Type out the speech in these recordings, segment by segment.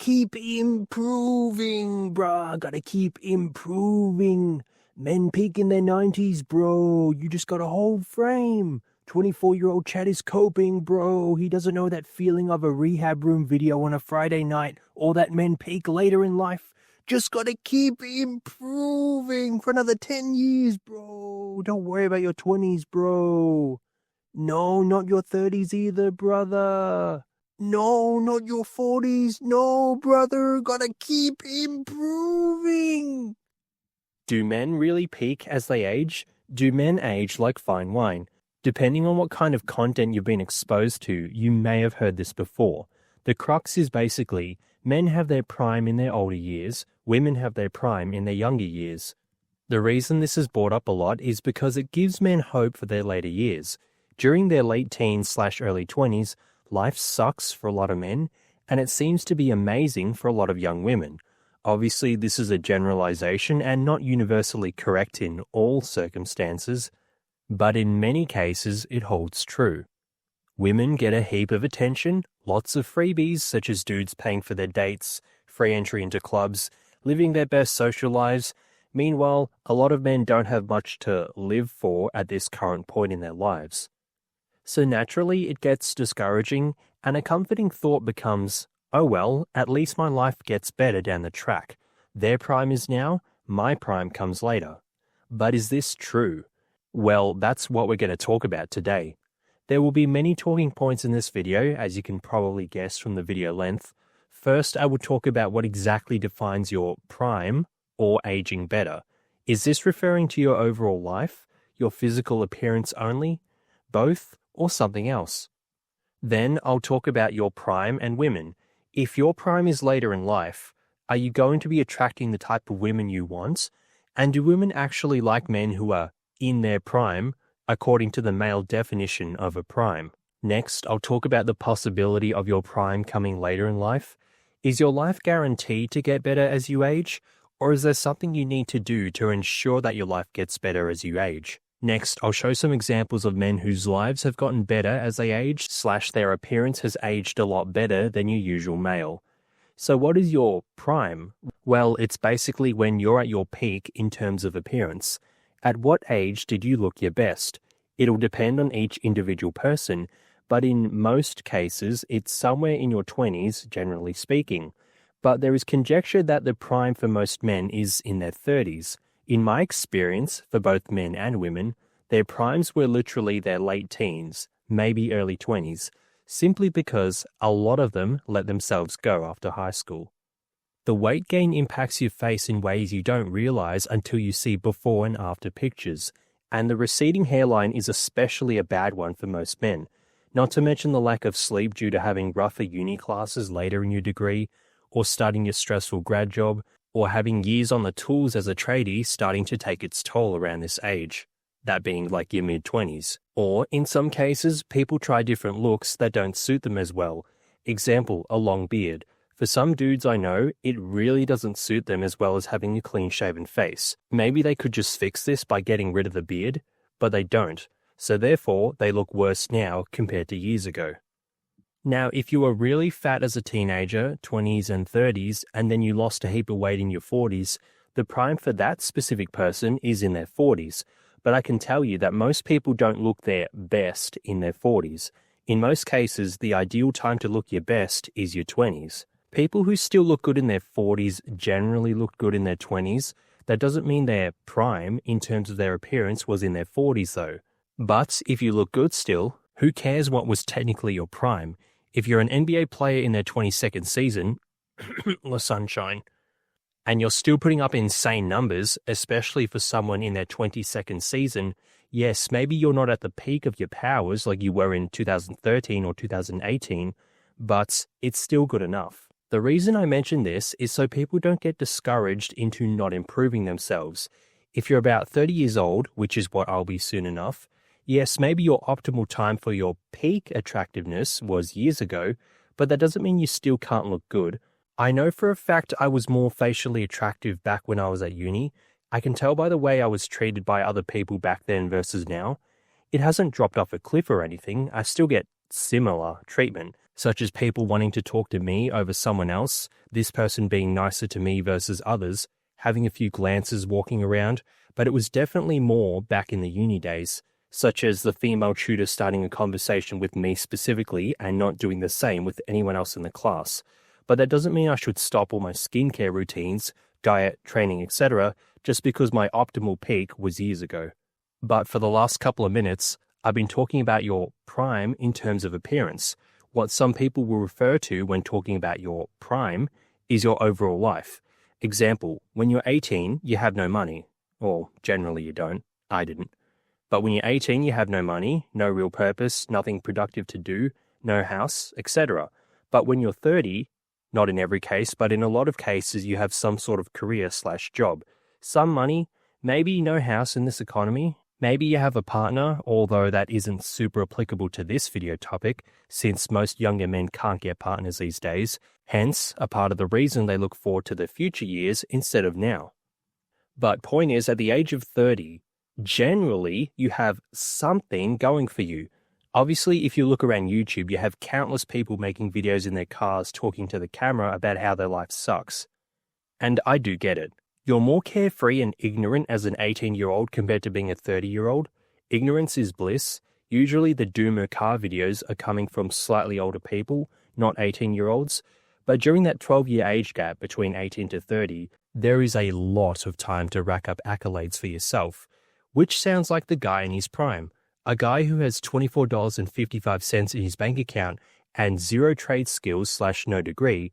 keep improving, bruh. Gotta keep improving. Men peak in their 90s, bro. You just got a whole frame. 24-year-old Chad is coping, bro. He doesn't know that feeling of a Rehab Room video on a Friday night or that men peak later in life. Just gotta keep improving for another 10 years, bro. Don't worry about your 20s, bro. No, not your 30s either, brother. No, not your 40s. No, brother. Gotta keep improving. Do men really peak as they age? Do men age like fine wine? Depending on what kind of content you've been exposed to, you may have heard this before. The crux is basically, men have their prime in their older years, women have their prime in their younger years. The reason this is brought up a lot is because it gives men hope for their later years. During their late teens/early 20s, life sucks for a lot of men, and it seems to be amazing for a lot of young women. Obviously, this is a generalization and not universally correct in all circumstances, but in many cases it holds true. Women get a heap of attention, lots of freebies such as dudes paying for their dates, free entry into clubs, living their best social lives. Meanwhile, a lot of men don't have much to live for at this current point in their lives. So naturally it gets discouraging, and a comforting thought becomes, oh well, at least my life gets better down the track. Their prime is now, my prime comes later. But is this true? Well, that's what we're going to talk about today. There will be many talking points in this video, as you can probably guess from the video length. First, I will talk about what exactly defines your prime or aging better. Is this referring to your overall life, your physical appearance only, both, or something else? Then I'll talk about your prime and women. If your prime is later in life, are you going to be attracting the type of women you want? And do women actually like men who are in their prime, according to the male definition of a prime? Next, I'll talk about the possibility of your prime coming later in life. Is your life guaranteed to get better as you age? Or is there something you need to do to ensure that your life gets better as you age? Next, I'll show some examples of men whose lives have gotten better as they age / their appearance has aged a lot better than your usual male. So what is your prime? Well, it's basically when you're at your peak in terms of appearance. At what age did you look your best? It'll depend on each individual person, but in most cases, it's somewhere in your 20s, generally speaking. But there is conjecture that the prime for most men is in their 30s. In my experience, for both men and women, their primes were literally their late teens, maybe early 20s, simply because a lot of them let themselves go after high school. The weight gain impacts your face in ways you don't realize until you see before and after pictures, and the receding hairline is especially a bad one for most men, not to mention the lack of sleep due to having rougher uni classes later in your degree, or starting your stressful grad job, or having years on the tools as a tradie starting to take its toll around this age, that being like your mid-20s. Or, in some cases, people try different looks that don't suit them as well. Example, a long beard. For some dudes I know, it really doesn't suit them as well as having a clean-shaven face. Maybe they could just fix this by getting rid of the beard, but they don't, so therefore they look worse now compared to years ago. Now, if you were really fat as a teenager, 20s and 30s, and then you lost a heap of weight in your 40s, the prime for that specific person is in their 40s. But I can tell you that most people don't look their best in their 40s. In most cases, the ideal time to look your best is your 20s. People who still look good in their 40s generally look good in their 20s. That doesn't mean their prime in terms of their appearance was in their 40s though. But if you look good still, who cares what was technically your prime? If you're an NBA player in their 22nd season, the sunshine, and you're still putting up insane numbers, especially for someone in their 22nd season, yes, maybe you're not at the peak of your powers like you were in 2013 or 2018, but it's still good enough. The reason I mention this is so people don't get discouraged into not improving themselves. If you're about 30 years old, which is what I'll be soon enough, yes, maybe your optimal time for your peak attractiveness was years ago, but that doesn't mean you still can't look good. I know for a fact I was more facially attractive back when I was at uni. I can tell by the way I was treated by other people back then versus now. It hasn't dropped off a cliff or anything. I still get similar treatment, such as people wanting to talk to me over someone else, this person being nicer to me versus others, having a few glances walking around, but it was definitely more back in the uni days, such as the female tutor starting a conversation with me specifically and not doing the same with anyone else in the class. But that doesn't mean I should stop all my skincare routines, diet, training, etc., just because my optimal peak was years ago. But for the last couple of minutes, I've been talking about your prime in terms of appearance. What some people will refer to when talking about your prime is your overall life. Example, when you're 18, you have no money. Or generally you don't. I didn't. But when you're 18, you have no money, no real purpose, nothing productive to do, no house, etc. But when you're 30, not in every case, but in a lot of cases, you have some sort of career/job. Some money, maybe no house in this economy. Maybe you have a partner, although that isn't super applicable to this video topic, since most younger men can't get partners these days, hence a part of the reason they look forward to the future years instead of now. But point is, at the age of 30, generally you have something going for you. Obviously, if you look around YouTube, you have countless people making videos in their cars talking to the camera about how their life sucks. And I do get it. You're more carefree and ignorant as an 18-year-old compared to being a 30-year-old. Ignorance is bliss. Usually the doomer car videos are coming from slightly older people, not 18-year-olds. But during that 12-year age gap between 18 to 30, there is a lot of time to rack up accolades for yourself, which sounds like the guy in his prime. A guy who has $24.55 in his bank account and zero trade skills/no degree,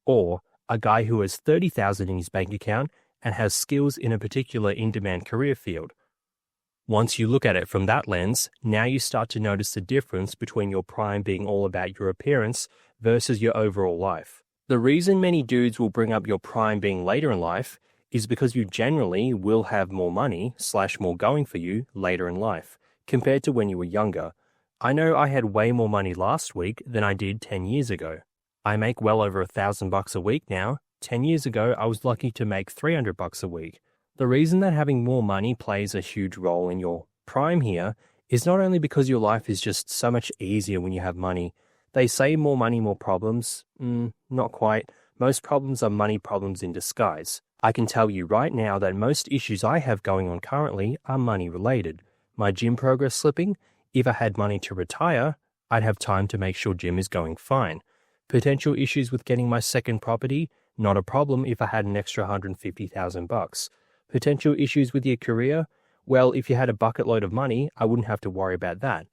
or a guy who has $30,000 in his bank account and has skills in a particular in-demand career field. Once you look at it from that lens, now you start to notice the difference between your prime being all about your appearance versus your overall life. The reason many dudes will bring up your prime being later in life is because you generally will have more money/more going for you later in life, compared to when you were younger. I know I had way more money last week than I did 10 years ago. I make well over $1,000 a week now. 10 years ago, I was lucky to make $300 a week. The reason that having more money plays a huge role in your prime here is not only because your life is just so much easier when you have money. They say more money, more problems. Not quite. Most problems are money problems in disguise. I can tell you right now that most issues I have going on currently are money related. My gym progress slipping? If I had money to retire, I'd have time to make sure gym is going fine. Potential issues with getting my second property? Not a problem if I had an extra $150,000. Potential issues with your career? Well, if you had a bucket load of money, I wouldn't have to worry about that.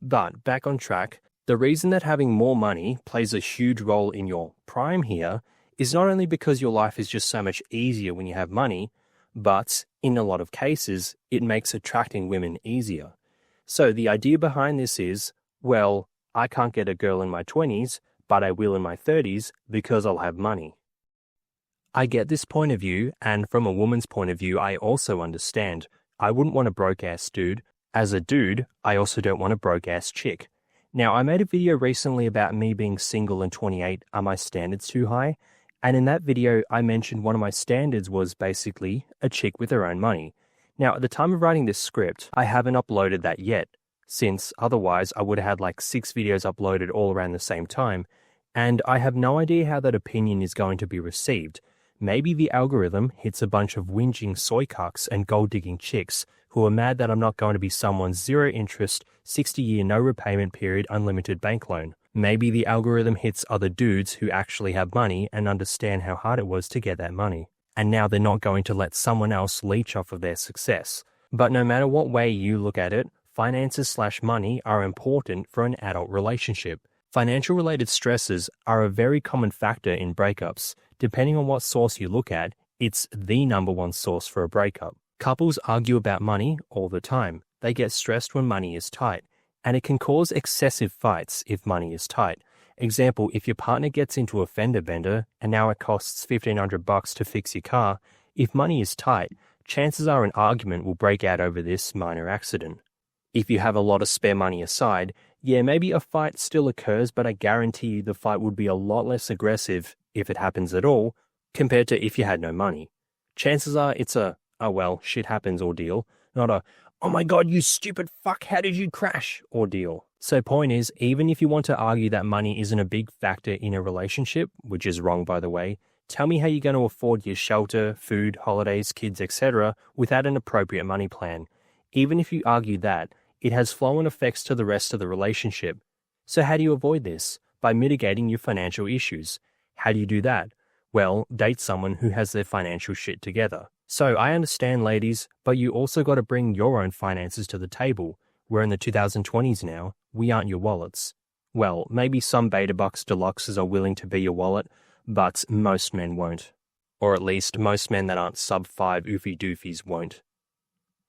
But back on track, the reason that having more money plays a huge role in your prime here is not only because your life is just so much easier when you have money, but in a lot of cases, it makes attracting women easier. So the idea behind this is, well, I can't get a girl in my 20s, but I will in my 30s because I'll have money. I get this point of view, and from a woman's point of view, I also understand. I wouldn't want a broke-ass dude. As a dude, I also don't want a broke-ass chick. Now, I made a video recently about me being single and 28, are my standards too high? And in that video, I mentioned one of my standards was basically a chick with her own money. Now, at the time of writing this script, I haven't uploaded that yet, since otherwise I would have had like 6 videos uploaded all around the same time, and I have no idea how that opinion is going to be received. Maybe the algorithm hits a bunch of whinging soy cucks and gold-digging chicks who are mad that I'm not going to be someone's zero-interest, 60-year no-repayment period unlimited bank loan. Maybe the algorithm hits other dudes who actually have money and understand how hard it was to get that money. And now they're not going to let someone else leech off of their success. But no matter what way you look at it, finances/money are important for an adult relationship. Financial-related stresses are a very common factor in breakups. Depending on what source you look at, it's the #1 source for a breakup. Couples argue about money all the time. They get stressed when money is tight, and it can cause excessive fights if money is tight. Example, if your partner gets into a fender bender and now it costs $1,500 to fix your car, if money is tight, chances are an argument will break out over this minor accident. If you have a lot of spare money aside, yeah, maybe a fight still occurs, but I guarantee you the fight would be a lot less aggressive, if it happens at all, compared to if you had no money. Chances are it's a, oh well, shit happens ordeal, not a, oh my god, you stupid fuck, how did you crash ordeal. So point is, even if you want to argue that money isn't a big factor in a relationship, which is wrong by the way, tell me how you're going to afford your shelter, food, holidays, kids, etc. without an appropriate money plan. Even if you argue that, it has flow-on effects to the rest of the relationship. So how do you avoid this? By mitigating your financial issues. How do you do that? Well, date someone who has their financial shit together. So I understand, ladies, but you also got to bring your own finances to the table. We're in the 2020s now. We aren't your wallets. Well, maybe some Beta Bucks Deluxes are willing to be your wallet, but most men won't. Or at least most men that aren't sub-5 oofy doofies won't.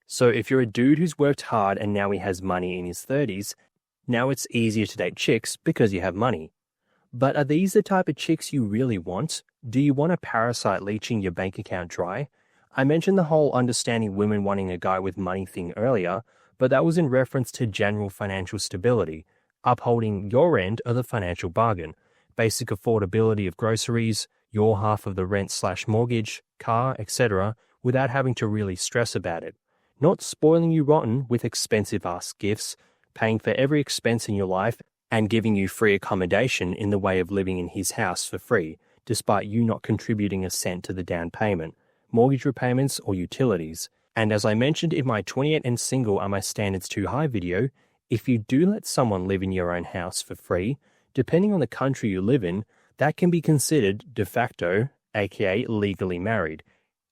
So if you're a dude who's worked hard and now he has money in his 30s, now it's easier to date chicks because you have money. But are these the type of chicks you really want? Do you want a parasite leeching your bank account dry? I mentioned the whole understanding women wanting a guy with money thing earlier, but that was in reference to general financial stability, upholding your end of the financial bargain, basic affordability of groceries, your half of the rent/mortgage, car, etc., without having to really stress about it. Not spoiling you rotten with expensive-ass gifts, paying for every expense in your life, and giving you free accommodation in the way of living in his house for free, despite you not contributing a cent to the down payment, mortgage repayments, or utilities. And as I mentioned in my 28 and single are my standards too high video, if you do let someone live in your own house for free, depending on the country you live in, that can be considered de facto, aka legally married.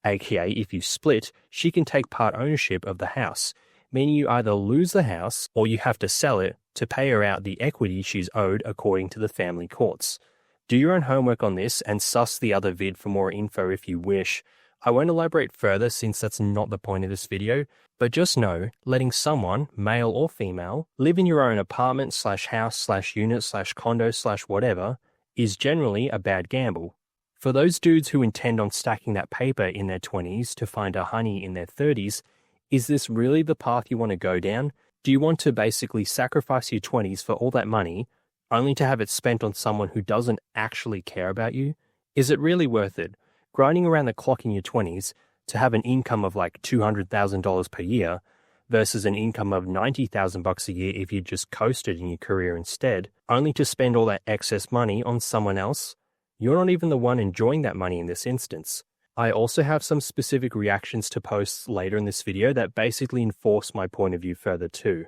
Aka if you split, she can take part ownership of the house, meaning you either lose the house or you have to sell it to pay her out the equity she's owed according to the family courts. Do your own homework on this and suss the other vid for more info if you wish. I won't elaborate further since that's not the point of this video, but just know, letting someone, male or female, live in your own apartment/house/unit/condo/whatever is generally a bad gamble. For those dudes who intend on stacking that paper in their 20s to find a honey in their 30s, is this really the path you want to go down? Do you want to basically sacrifice your 20s for all that money, only to have it spent on someone who doesn't actually care about you? Is it really worth it? Grinding around the clock in your 20s to have an income of like $200,000 per year versus an income of $90,000 a year if you just coasted in your career instead, only to spend all that excess money on someone else? You're not even the one enjoying that money in this instance. I also have some specific reactions to posts later in this video that basically enforce my point of view further too.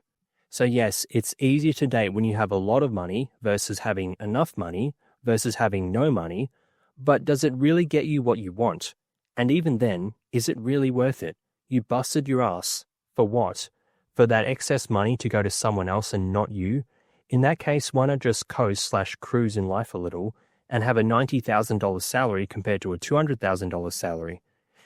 So yes, it's easier to date when you have a lot of money versus having enough money versus having no money, but does it really get you what you want? And even then, is it really worth it? You busted your ass. For what? For that excess money to go to someone else and not you? In that case, why not just coast/cruise in life a little and have a $90,000 salary compared to a $200,000 salary?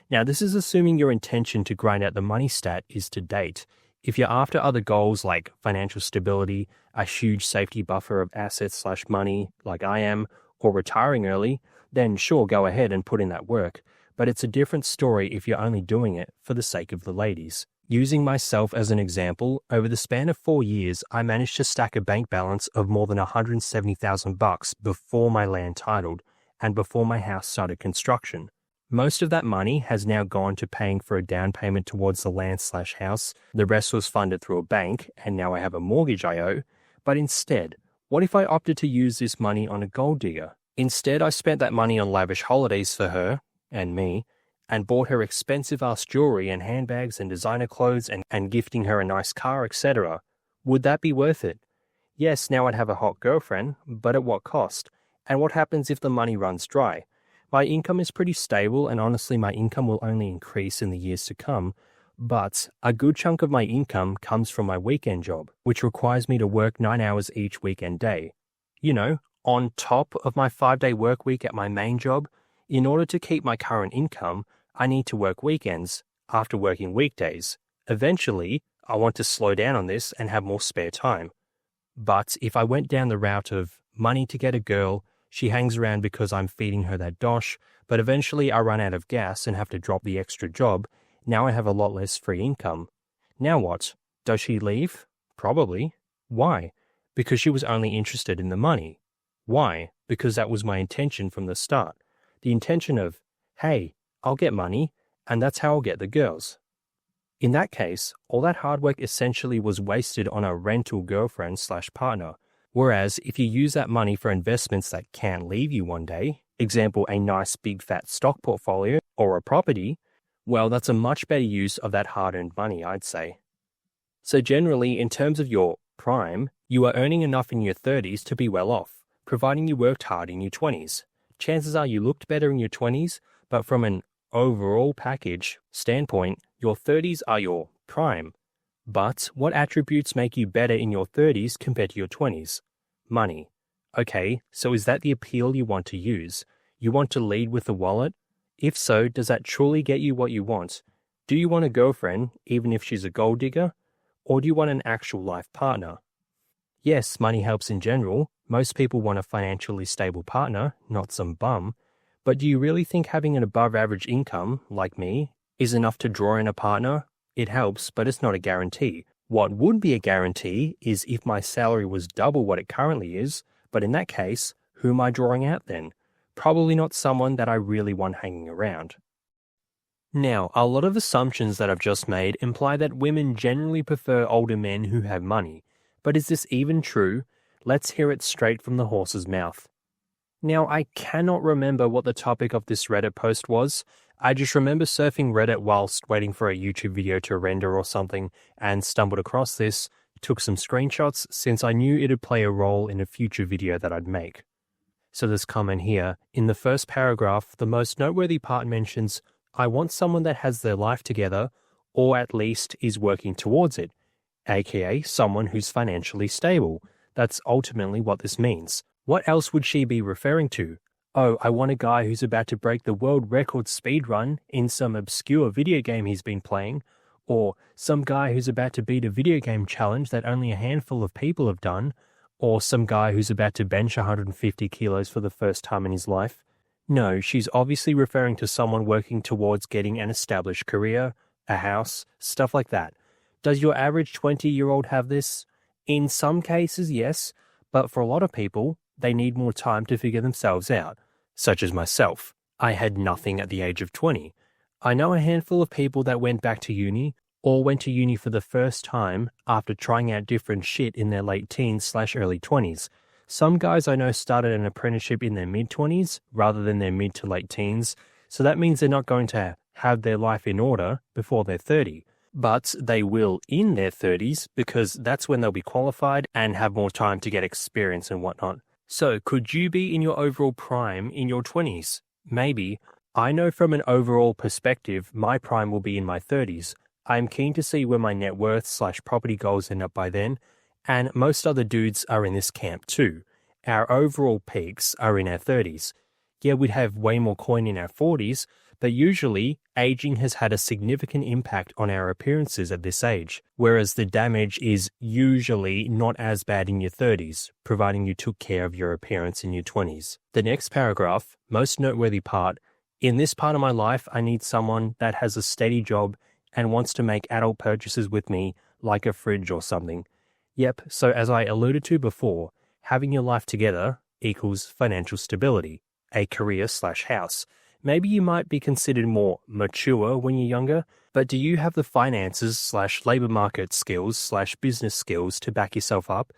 Now, this is assuming your intention to grind out the money stat is to date. If you're after other goals like financial stability, a huge safety buffer of assets/money like I am, or retiring early, then sure, go ahead and put in that work. But it's a different story if you're only doing it for the sake of the ladies. Using myself as an example, over the span of 4 years, I managed to stack a bank balance of more than $170,000 before my land titled and before my house started construction. Most of that money has now gone to paying for a down payment towards the land/house. The rest was funded through a bank, and now I have a mortgage I owe. But instead, what if I opted to use this money on a gold digger? Instead, I spent that money on lavish holidays for her and me, and bought her expensive-ass jewelry and handbags and designer clothes and gifting her a nice car, etc. Would that be worth it? Yes, now I'd have a hot girlfriend, but at what cost? And what happens if the money runs dry? My income is pretty stable, and honestly my income will only increase in the years to come, but a good chunk of my income comes from my weekend job, which requires me to work 9 hours each weekend day. You know, on top of my 5-day work week at my main job. In order to keep my current income, I need to work weekends after working weekdays. Eventually, I want to slow down on this and have more spare time. But if I went down the route of money to get a girl, she hangs around because I'm feeding her that dosh, but eventually I run out of gas and have to drop the extra job, now I have a lot less free income. Now what? Does she leave? Probably. Why? Because she was only interested in the money. Why? Because that was my intention from the start. The intention of, hey, I'll get money, and that's how I'll get the girls. In that case, all that hard work essentially was wasted on a rental girlfriend/partner. Whereas if you use that money for investments that can't leave you one day, example, a nice big fat stock portfolio or a property, well, that's a much better use of that hard-earned money, I'd say. So generally, in terms of your prime, you are earning enough in your 30s to be well off, providing you worked hard in your 20s. Chances are you looked better in your 20s, but from an overall package standpoint, your 30s are your prime. But what attributes make you better in your 30s compared to your 20s? Money. Okay, so is that the appeal you want to use? You want to lead with the wallet? If so, does that truly get you what you want? Do you want a girlfriend, even if she's a gold digger? Or do you want an actual life partner? Yes, money helps in general. Most people want a financially stable partner, not some bum. But do you really think having an above average income, like me, is enough to draw in a partner? It helps, but it's not a guarantee. What would be a guarantee is if my salary was double what it currently is, but in that case, who am I drawing out then? Probably not someone that I really want hanging around. Now, a lot of assumptions that I've just made imply that women generally prefer older men who have money. But is this even true? Let's hear it straight from the horse's mouth. Now, I cannot remember what the topic of this Reddit post was. I just remember surfing Reddit whilst waiting for a YouTube video to render or something and stumbled across this, took some screenshots since I knew it'd play a role in a future video that I'd make. So this comment here, in the first paragraph, the most noteworthy part mentions, I want someone that has their life together, or at least is working towards it, aka someone who's financially stable. That's ultimately what this means. What else would she be referring to? Oh, I want a guy who's about to break the world record speedrun in some obscure video game he's been playing, or some guy who's about to beat a video game challenge that only a handful of people have done, or some guy who's about to bench 150 kilos for the first time in his life. No, she's obviously referring to someone working towards getting an established career, a house, stuff like that. Does your average 20-year-old have this? In some cases, yes, but for a lot of people, they need more time to figure themselves out, such as myself. I had nothing at the age of 20. I know a handful of people that went back to uni, or went to uni for the first time after trying out different shit in their late teens/early 20s. Some guys I know started an apprenticeship in their mid-20s rather than their mid to late teens, so that means they're not going to have their life in order before they're 30. But they will in their 30s because that's when they'll be qualified and have more time to get experience and whatnot. So could you be in your overall prime in your 20s? Maybe. I know from an overall perspective, my prime will be in my 30s. I am keen to see where my net worth/property goals end up by then, and most other dudes are in this camp too. Our overall peaks are in our 30s. Yeah, we'd have way more coin in our 40s, but usually, aging has had a significant impact on our appearances at this age, whereas the damage is usually not as bad in your 30s, providing you took care of your appearance in your 20s. The next paragraph, most noteworthy part, in this part of my life, I need someone that has a steady job and wants to make adult purchases with me, like a fridge or something. Yep, so as I alluded to before, having your life together equals financial stability, a career/house. Maybe you might be considered more mature when you're younger, but do you have the finances/labor market skills/business skills to back yourself up?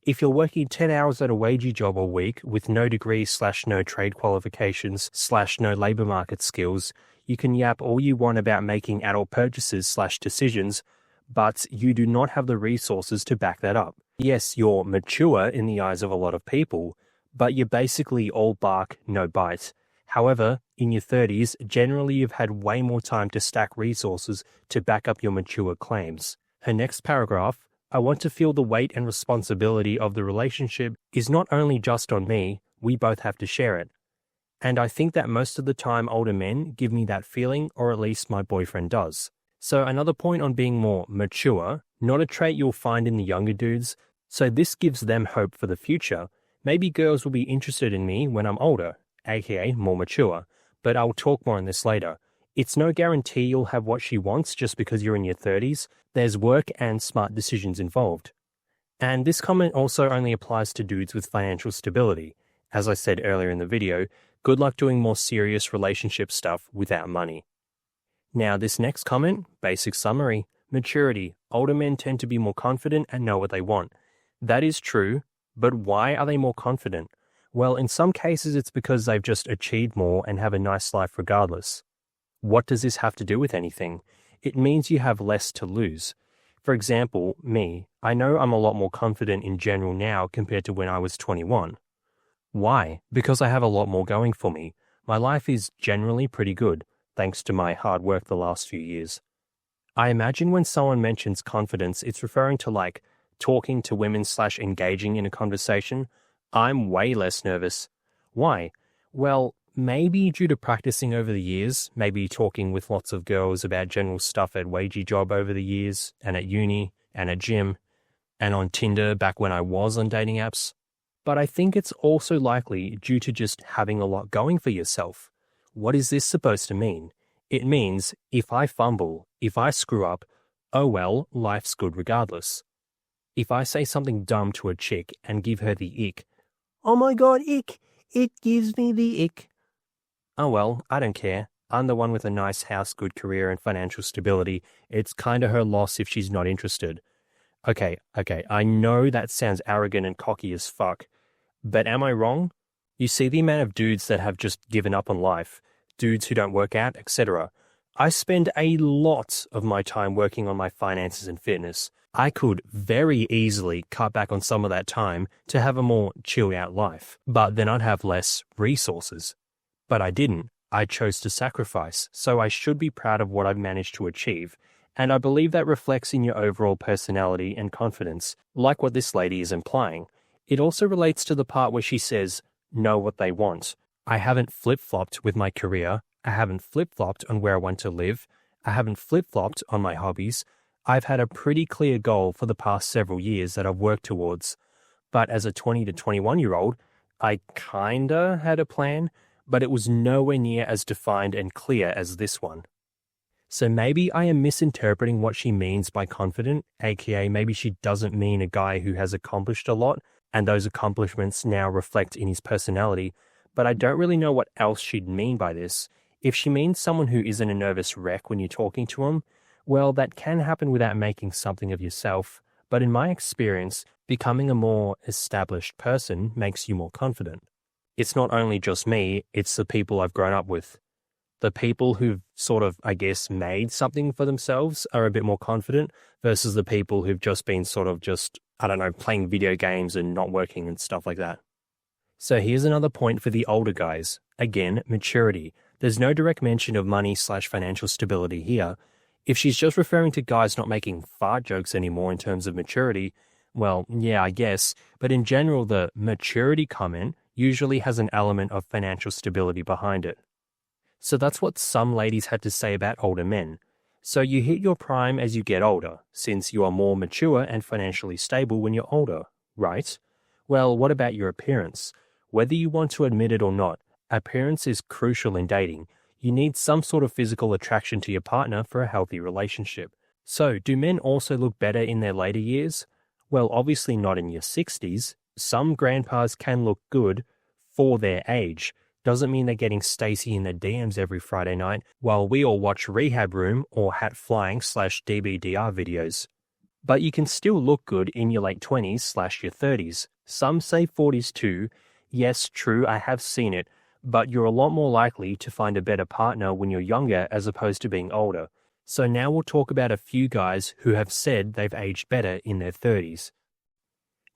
If you're working 10 hours at a wagey job a week with no degree/no trade qualifications/no labor market skills, you can yap all you want about making adult purchases/decisions, but you do not have the resources to back that up. Yes, you're mature in the eyes of a lot of people, but you're basically all bark, no bite. However, in your 30s, generally you've had way more time to stack resources to back up your mature claims. Her next paragraph, I want to feel the weight and responsibility of the relationship is not only just on me, we both have to share it. And I think that most of the time older men give me that feeling, or at least my boyfriend does. So another point on being more mature, not a trait you'll find in the younger dudes, so this gives them hope for the future. Maybe girls will be interested in me when I'm older, aka more mature, but I'll talk more on this later. It's no guarantee you'll have what she wants just because you're in your 30s. There's work and smart decisions involved. And this comment also only applies to dudes with financial stability. As I said earlier in the video, good luck doing more serious relationship stuff without money. Now, this next comment, basic summary, maturity. Older men tend to be more confident and know what they want. That is true, but why are they more confident? Well, in some cases, it's because they've just achieved more and have a nice life regardless. What does this have to do with anything? It means you have less to lose. For example, me, I know I'm a lot more confident in general now compared to when I was 21. Why? Because I have a lot more going for me. My life is generally pretty good, thanks to my hard work the last few years. I imagine when someone mentions confidence, it's referring to like talking to women / engaging in a conversation. I'm way less nervous. Why? Well, maybe due to practicing over the years, maybe talking with lots of girls about general stuff at wagey job over the years, and at uni, and at gym, and on Tinder back when I was on dating apps. But I think it's also likely due to just having a lot going for yourself. What is this supposed to mean? It means if I fumble, if I screw up, oh well, life's good regardless. If I say something dumb to a chick and give her the ick, oh my god, ick, it gives me the ick. Oh well, I don't care. I'm the one with a nice house, good career, and financial stability. It's kinda her loss if she's not interested. Okay, I know that sounds arrogant and cocky as fuck, but am I wrong? You see the amount of dudes that have just given up on life, dudes who don't work out, etc. I spend a lot of my time working on my finances and fitness. I could very easily cut back on some of that time to have a more chill out life, but then I'd have less resources. But I didn't. I chose to sacrifice, so I should be proud of what I've managed to achieve, and I believe that reflects in your overall personality and confidence, like what this lady is implying. It also relates to the part where she says, know what they want. I haven't flip-flopped with my career. I haven't flip-flopped on where I want to live. I haven't flip-flopped on my hobbies. I've had a pretty clear goal for the past several years that I've worked towards. But as a 20 to 21-year-old, I kinda had a plan, but it was nowhere near as defined and clear as this one. So maybe I am misinterpreting what she means by confident, aka maybe she doesn't mean a guy who has accomplished a lot, and those accomplishments now reflect in his personality, but I don't really know what else she'd mean by this. If she means someone who isn't a nervous wreck when you're talking to him, well, that can happen without making something of yourself, but in my experience, becoming a more established person makes you more confident. It's not only just me, it's the people I've grown up with. The people who've sort of, I guess, made something for themselves are a bit more confident versus the people who've just been sort of just, I don't know, playing video games and not working and stuff like that. So here's another point for the older guys. Again, maturity. There's no direct mention of money / financial stability here. If she's just referring to guys not making fart jokes anymore in terms of maturity, well, yeah, I guess. But in general, the maturity comment usually has an element of financial stability behind it. So that's what some ladies had to say about older men. So you hit your prime as you get older, since you are more mature and financially stable when you're older, right? Well, what about your appearance? Whether you want to admit it or not, appearance is crucial in dating. You need some sort of physical attraction to your partner for a healthy relationship. So, do men also look better in their later years? Well, obviously not in your 60s. Some grandpas can look good for their age. Doesn't mean they're getting Stacey in their DMs every Friday night while we all watch Rehab Room or Hat Flying / DBDR videos. But you can still look good in your late 20s / your 30s. Some say 40s too. Yes, true, I have seen it, but you're a lot more likely to find a better partner when you're younger as opposed to being older. So now we'll talk about a few guys who have said they've aged better in their 30s.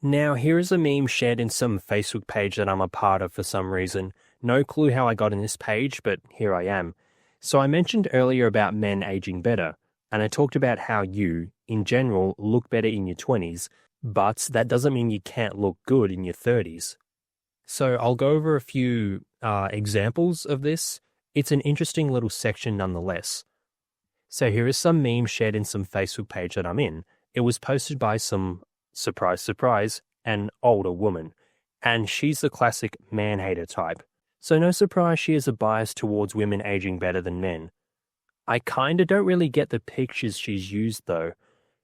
Now, here is a meme shared in some Facebook page that I'm a part of for some reason. No clue how I got in this page, but here I am. So I mentioned earlier about men aging better, and I talked about how you, in general, look better in your 20s, but that doesn't mean you can't look good in your 30s. So I'll go over a few examples of this. It's an interesting little section nonetheless. So here is some meme shared in some Facebook page that I'm in. It was posted by some, surprise, surprise, an older woman. And she's the classic man-hater type. So no surprise she has a bias towards women aging better than men. I kinda don't really get the pictures she's used though.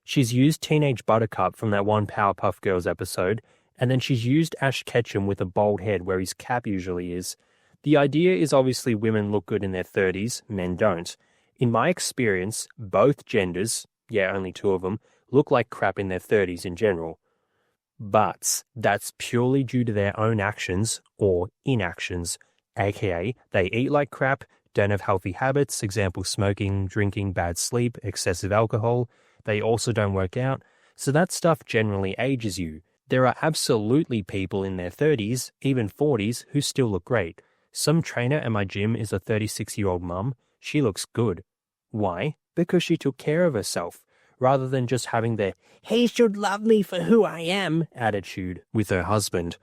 She's used Teenage Buttercup from that one Powerpuff Girls episode, and then she's used Ash Ketchum with a bald head where his cap usually is. The idea is obviously women look good in their 30s, men don't. In my experience, both genders, yeah, only two of them, look like crap in their 30s in general. But that's purely due to their own actions or inactions, aka they eat like crap, don't have healthy habits, example smoking, drinking, bad sleep, excessive alcohol. They also don't work out, so that stuff generally ages you. There are absolutely people in their 30s, even 40s, who still look great. Some trainer at my gym is a 36-year-old mum. She looks good. Why? Because she took care of herself, rather than just having the "he should love me for who I am" attitude with her husband.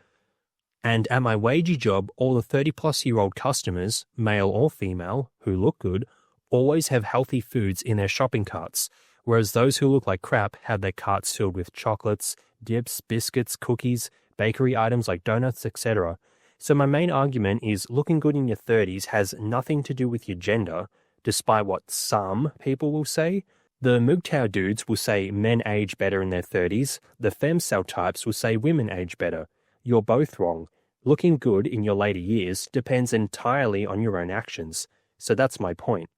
And at my wagey job, all the 30-plus-year-old customers, male or female, who look good, always have healthy foods in their shopping carts, whereas those who look like crap have their carts filled with chocolates, dips, biscuits, cookies, bakery items like donuts, etc. So my main argument is looking good in your 30s has nothing to do with your gender, despite what some people will say. The MGTOW dudes will say men age better in their 30s. The femcel types will say women age better. You're both wrong. Looking good in your later years depends entirely on your own actions. So that's my point.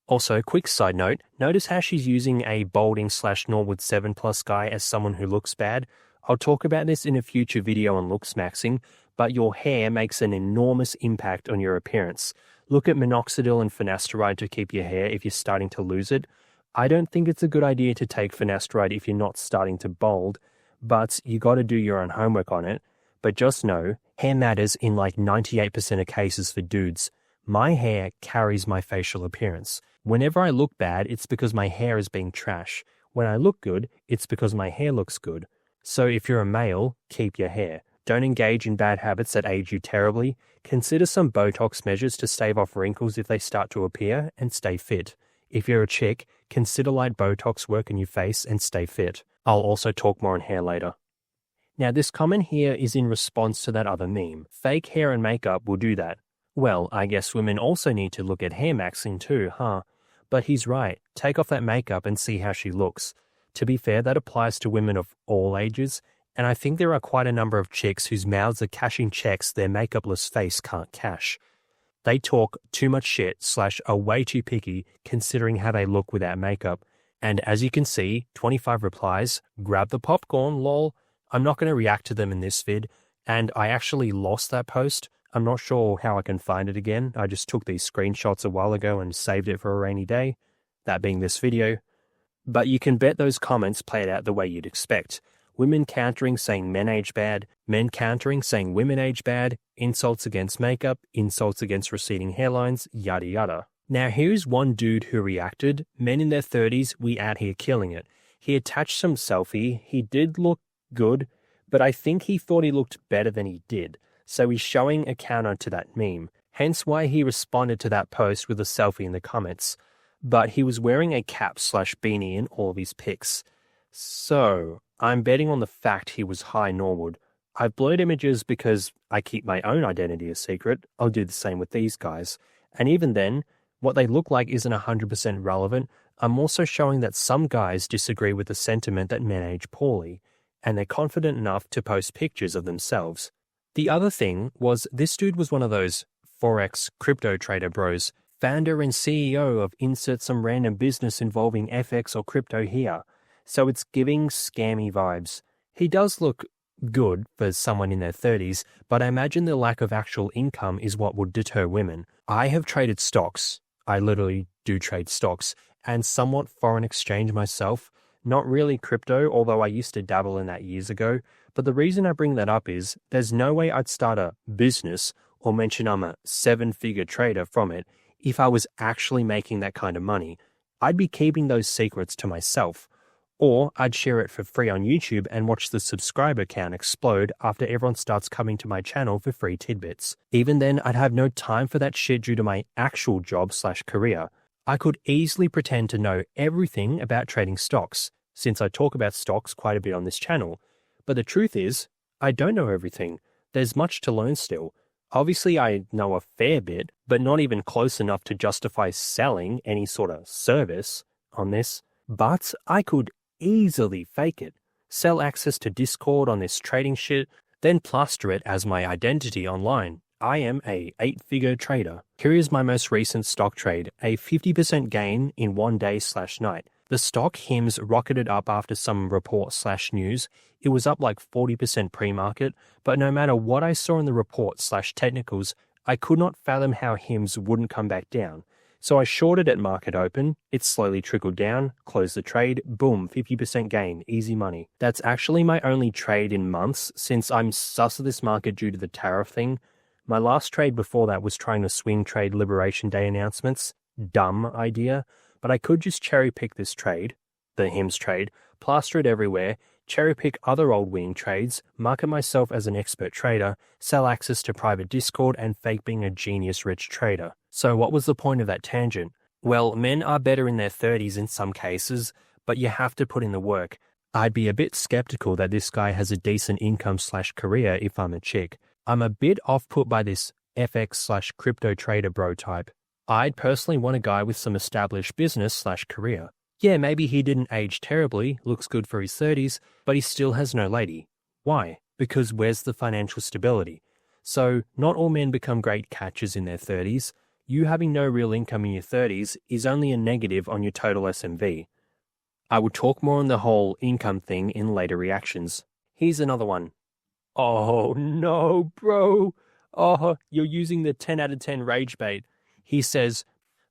Also, quick side note, notice how she's using a balding/Norwood 7+ guy as someone who looks bad? I'll talk about this in a future video on looks maxing, but your hair makes an enormous impact on your appearance. Look at minoxidil and finasteride to keep your hair if you're starting to lose it. I don't think it's a good idea to take finasteride if you're not starting to bald, but you got to do your own homework on it. But just know, hair matters in like 98% of cases for dudes. My hair carries my facial appearance. Whenever I look bad, it's because my hair is being trash. When I look good, it's because my hair looks good. So if you're a male, keep your hair. Don't engage in bad habits that age you terribly. Consider some Botox measures to stave off wrinkles if they start to appear, and stay fit. If you're a chick, consider light Botox work on your face and stay fit. I'll also talk more on hair later. Now this comment here is in response to that other meme. Fake hair and makeup will do that. Well, I guess women also need to look at hair maxing too, huh? But he's right. Take off that makeup and see how she looks. To be fair, that applies to women of all ages, and I think there are quite a number of chicks whose mouths are cashing checks their makeupless face can't cash. They talk too much shit / are way too picky considering how they look without makeup. And as you can see, 25 replies, grab the popcorn, lol. I'm not going to react to them in this vid, and I actually lost that post. I'm not sure how I can find it again. I just took these screenshots a while ago and saved it for a rainy day, that being this video. But you can bet those comments played out the way you'd expect. Women countering saying men age bad, men countering saying women age bad, insults against makeup, insults against receding hairlines, yada yada. Now here's one dude who reacted. Men in their 30s, we out here killing it. He attached some selfie. He did look good, but I think he thought he looked better than he did. So he's showing a counter to that meme. Hence why he responded to that post with a selfie in the comments. But he was wearing a cap / beanie in all of his pics. So I'm betting on the fact he was high Norwood. I've blurred images because I keep my own identity a secret. I'll do the same with these guys. And even then, what they look like isn't 100% relevant. I'm also showing that some guys disagree with the sentiment that men age poorly, and they're confident enough to post pictures of themselves. The other thing was this dude was one of those Forex crypto trader bros, founder and CEO of insert some random business involving FX or crypto here. So it's giving scammy vibes. He does look good for someone in their 30s, but I imagine the lack of actual income is what would deter women. I have traded stocks. I literally do trade stocks, and somewhat foreign exchange myself. Not really crypto, although I used to dabble in that years ago. But the reason I bring that up is there's no way I'd start a business or mention I'm a 7-figure trader from it if I was actually making that kind of money. I'd be keeping those secrets to myself. Or I'd share it for free on YouTube and watch the subscriber count explode after everyone starts coming to my channel for free tidbits. Even then, I'd have no time for that shit due to my actual job / career. I could easily pretend to know everything about trading stocks, since I talk about stocks quite a bit on this channel. But the truth is, I don't know everything. There's much to learn still. Obviously, I know a fair bit, but not even close enough to justify selling any sort of service on this. But I could easily fake it, sell access to Discord on this trading shit, then plaster it as my identity online. I am a 8-figure trader. Here is my most recent stock trade, a 50% gain in one day/night. The stock HIMS rocketed up after some report/news. It was up like 40% pre-market, but no matter what I saw in the report/technicals, I could not fathom how HIMS wouldn't come back down. So I shorted at market open, it slowly trickled down, closed the trade, boom, 50% gain, easy money. That's actually my only trade in months since I'm sus of this market due to the tariff thing. My last trade before that was trying to swing trade Liberation Day announcements. Dumb idea, but I could just cherry pick this trade, the HIMS trade, plaster it everywhere, cherry pick other old winning trades, market myself as an expert trader, sell access to private Discord, and fake being a genius rich trader. So what was the point of that tangent? Well, men are better in their 30s in some cases, but you have to put in the work. I'd be a bit skeptical that this guy has a decent income/career if I'm a chick. I'm a bit off-put by this FX/crypto trader bro type. I'd personally want a guy with some established business/career. Yeah, maybe he didn't age terribly, looks good for his 30s, but he still has no lady. Why? Because where's the financial stability? So, not all men become great catchers in their 30s. You having no real income in your 30s is only a negative on your total SMV. I will talk more on the whole income thing in later reactions. Here's another one. Oh no, bro. Oh, you're using the 10 out of 10 rage bait. He says,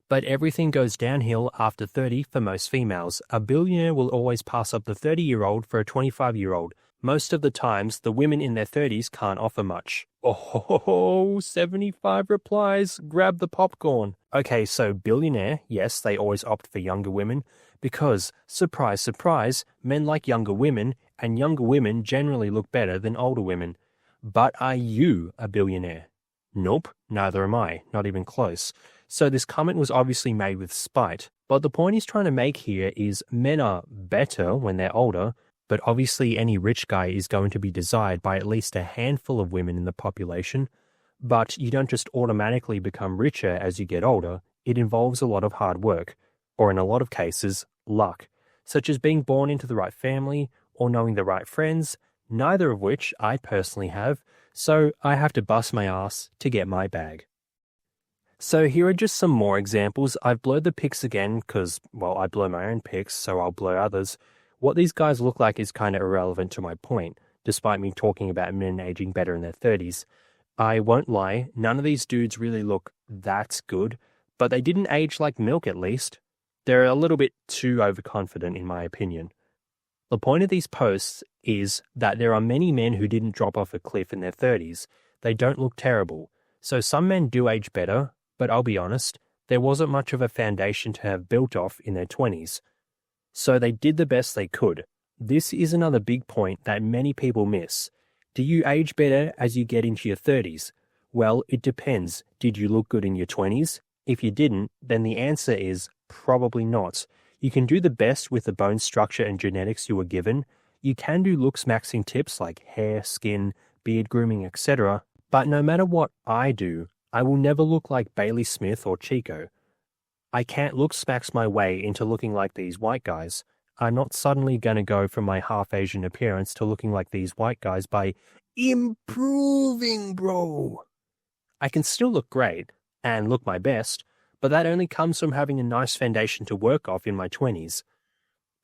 but everything goes downhill after 30 for most females. A billionaire will always pass up the 30-year-old for a 25-year-old. Most of the times, the women in their 30s can't offer much. Oh, 75 replies. Grab the popcorn. Okay, so billionaire, yes, they always opt for younger women because, surprise, surprise, men like younger women, and younger women generally look better than older women. But are you a billionaire? Nope, neither am I, not even close. So this comment was obviously made with spite. But the point he's trying to make here is men are better when they're older, but obviously any rich guy is going to be desired by at least a handful of women in the population. But you don't just automatically become richer as you get older. It involves a lot of hard work, or in a lot of cases, luck, such as being born into the right family or knowing the right friends, neither of which I personally have, so I have to bust my ass to get my bag. So here are just some more examples. I've blurred the pics again because, well, I blur my own pics, so I'll blur others. What these guys look like is kind of irrelevant to my point, despite me talking about men aging better in their 30s. I won't lie, none of these dudes really look that good, but they didn't age like milk at least. They're a little bit too overconfident in my opinion. The point of these posts is that there are many men who didn't drop off a cliff in their 30s. They don't look terrible. So some men do age better, but I'll be honest, there wasn't much of a foundation to have built off in their 20s. So they did the best they could. This is another big point that many people miss. Do you age better as you get into your 30s? Well, it depends. Did you look good in your 20s? If you didn't, then the answer is probably not. You can do the best with the bone structure and genetics you were given. You can do looks maxing tips like hair, skin, beard grooming, etc. But no matter what I do, I will never look like Bailey Smith or Chico. I can't look max my way into looking like these white guys. I'm not suddenly going to go from my half-Asian appearance to looking like these white guys by improving, bro. I can still look great and look my best, but that only comes from having a nice foundation to work off in my 20s.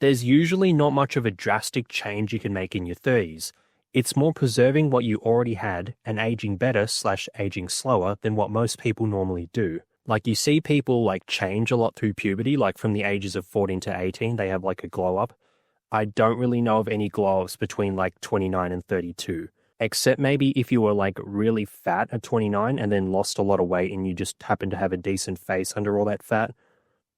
There's usually not much of a drastic change you can make in your 30s. It's more preserving what you already had and aging better/aging slower than what most people normally do. Like you see people like change a lot through puberty, like from the ages of 14 to 18, they have like a glow up. I don't really know of any glow ups between like 29 and 32, except maybe if you were like really fat at 29 and then lost a lot of weight and you just happen to have a decent face under all that fat.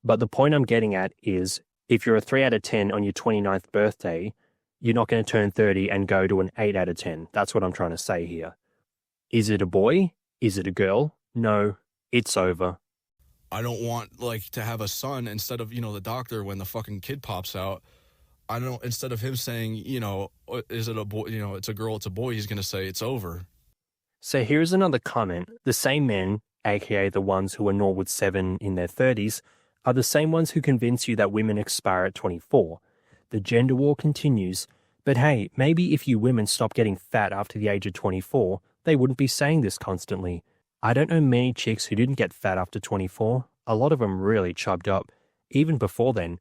But the point I'm getting at is if you're a 3 out of 10 on your 29th birthday, you're not going to turn 30 and go to an 8 out of 10. That's what I'm trying to say here. Is it a boy? Is it a girl? No, it's over. I don't want like to have a son instead of, the doctor when the fucking kid pops out. I don't, instead of him saying, is it a boy, it's a girl, it's a boy, he's going to say it's over. So here's another comment. The same men, aka the ones who are Norwood 7 in their 30s, are the same ones who convince you that women expire at 24. The gender war continues, but hey, maybe if you women stop getting fat after the age of 24, they wouldn't be saying this constantly. I don't know many chicks who didn't get fat after 24. A lot of them really chubbed up, even before then.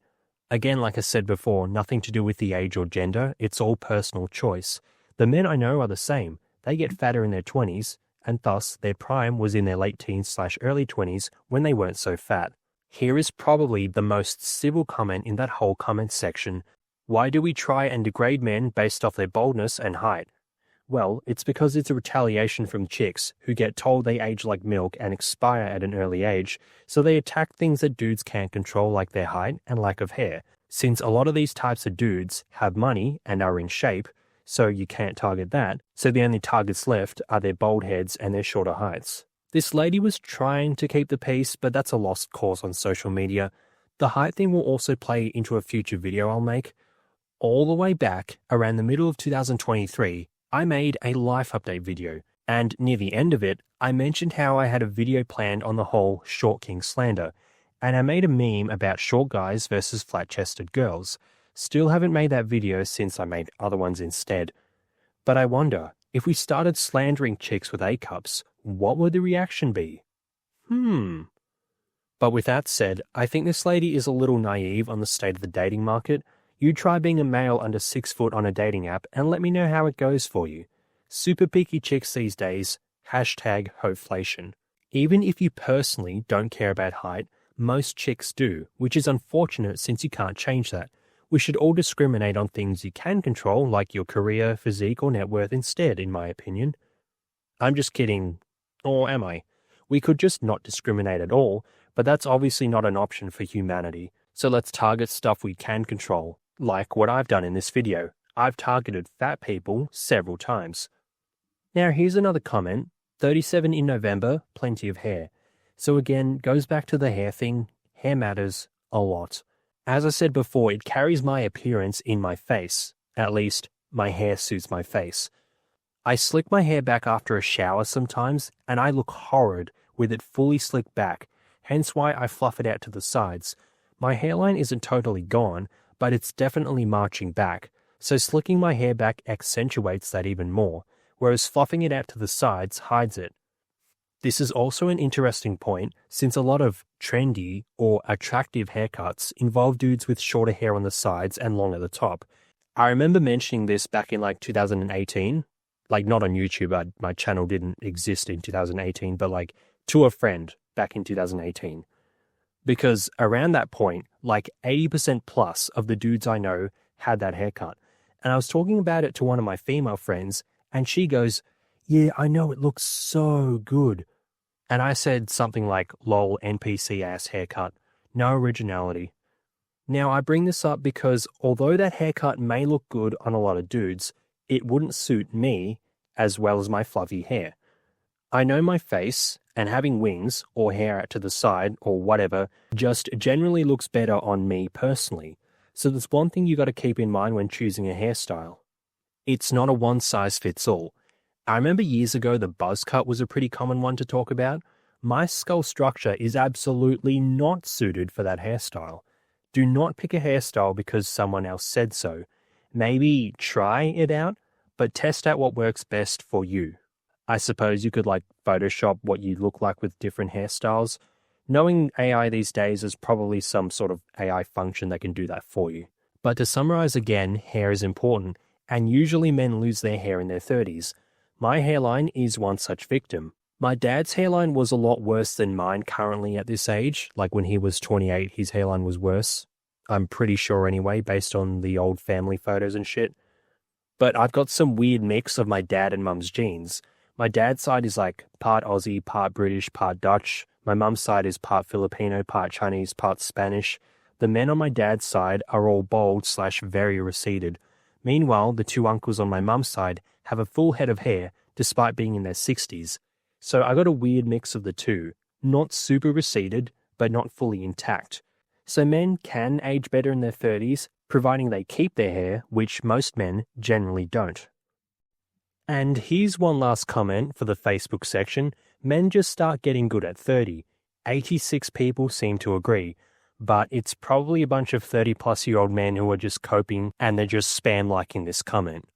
Again, like I said before, nothing to do with the age or gender, it's all personal choice. The men I know are the same. They get fatter in their 20s, and thus their prime was in their late teens/early 20s when they weren't so fat. Here is probably the most civil comment in that whole comment section. Why do we try and degrade men based off their baldness and height? Well, it's because it's a retaliation from chicks who get told they age like milk and expire at an early age, so they attack things that dudes can't control like their height and lack of hair. Since a lot of these types of dudes have money and are in shape, so you can't target that, so the only targets left are their bald heads and their shorter heights. This lady was trying to keep the peace, but that's a lost cause on social media. The height thing will also play into a future video I'll make. All the way back, around the middle of 2023, I made a life update video, and near the end of it, I mentioned how I had a video planned on the whole short king slander, and I made a meme about short guys versus flat-chested girls. Still haven't made that video since I made other ones instead. But I wonder, if we started slandering chicks with A-cups, what would the reaction be? But with that said, I think this lady is a little naive on the state of the dating market. You try being a male under 6 foot on a dating app and let me know how it goes for you. Super picky chicks these days, #hoflation. Even if you personally don't care about height, most chicks do, which is unfortunate since you can't change that. We should all discriminate on things you can control, like your career, physique, or net worth instead, in my opinion. I'm just kidding. Or am I? We could just not discriminate at all, but that's obviously not an option for humanity. So let's target stuff we can control. Like what I've done in this video. I've targeted fat people several times. Now here's another comment. 37 in November, plenty of hair. So again, goes back to the hair thing. Hair matters a lot. As I said before, it carries my appearance in my face. At least, my hair suits my face. I slick my hair back after a shower sometimes, and I look horrid with it fully slicked back, hence why I fluff it out to the sides. My hairline isn't totally gone, but it's definitely marching back, so slicking my hair back accentuates that even more, whereas fluffing it out to the sides hides it. This is also an interesting point, since a lot of trendy or attractive haircuts involve dudes with shorter hair on the sides and long at the top. I remember mentioning this back in 2018, not on YouTube, my channel didn't exist in 2018, but to a friend back in 2018. Because around that point, 80% plus of the dudes I know had that haircut. And I was talking about it to one of my female friends, and she goes, "Yeah, I know, it looks so good." And I said something like, "Lol, NPC ass haircut. No originality." Now, I bring this up because although that haircut may look good on a lot of dudes, it wouldn't suit me as well as my fluffy hair. I know my face, and having wings or hair out to the side or whatever just generally looks better on me personally. So there's one thing you got to keep in mind when choosing a hairstyle. It's not a one-size-fits-all. I remember years ago the buzz cut was a pretty common one to talk about. My skull structure is absolutely not suited for that hairstyle. Do not pick a hairstyle because someone else said so. Maybe try it out, but test out what works best for you. I suppose you could Photoshop what you look like with different hairstyles. Knowing AI these days is probably some sort of AI function that can do that for you. But to summarize again, hair is important, and usually men lose their hair in their 30s. My hairline is one such victim. My dad's hairline was a lot worse than mine currently at this age. When he was 28, his hairline was worse. I'm pretty sure anyway, based on the old family photos and shit. But I've got some weird mix of my dad and mum's genes. My dad's side is part Aussie, part British, part Dutch. My mum's side is part Filipino, part Chinese, part Spanish. The men on my dad's side are all bald/very receded. Meanwhile, the two uncles on my mum's side have a full head of hair despite being in their 60s. So I got a weird mix of the two. Not super receded, but not fully intact. So men can age better in their 30s, providing they keep their hair, which most men generally don't. And here's one last comment for the Facebook section. Men just start getting good at 30. 86 people seem to agree, but it's probably a bunch of 30-plus-year-old men who are just coping and they're just spam-liking this comment.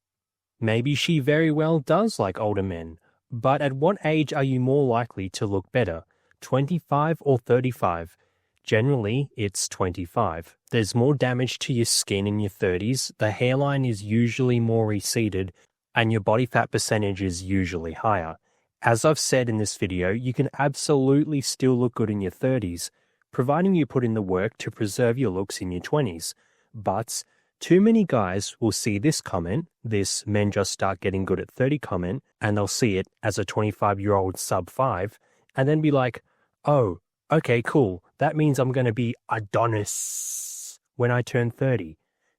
Maybe she very well does like older men. But at what age are you more likely to look better, 25 or 35? Generally, it's 25. There's more damage to your skin in your 30s, the hairline is usually more receded, and your body fat percentage is usually higher. As I've said in this video, you can absolutely still look good in your 30s, providing you put in the work to preserve your looks in your 20s. But too many guys will see this comment, this men just start getting good at 30 comment, and they'll see it as a 25-year-old sub 5, and then be like, oh, okay, cool, that means I'm going to be Adonis when I turn 30.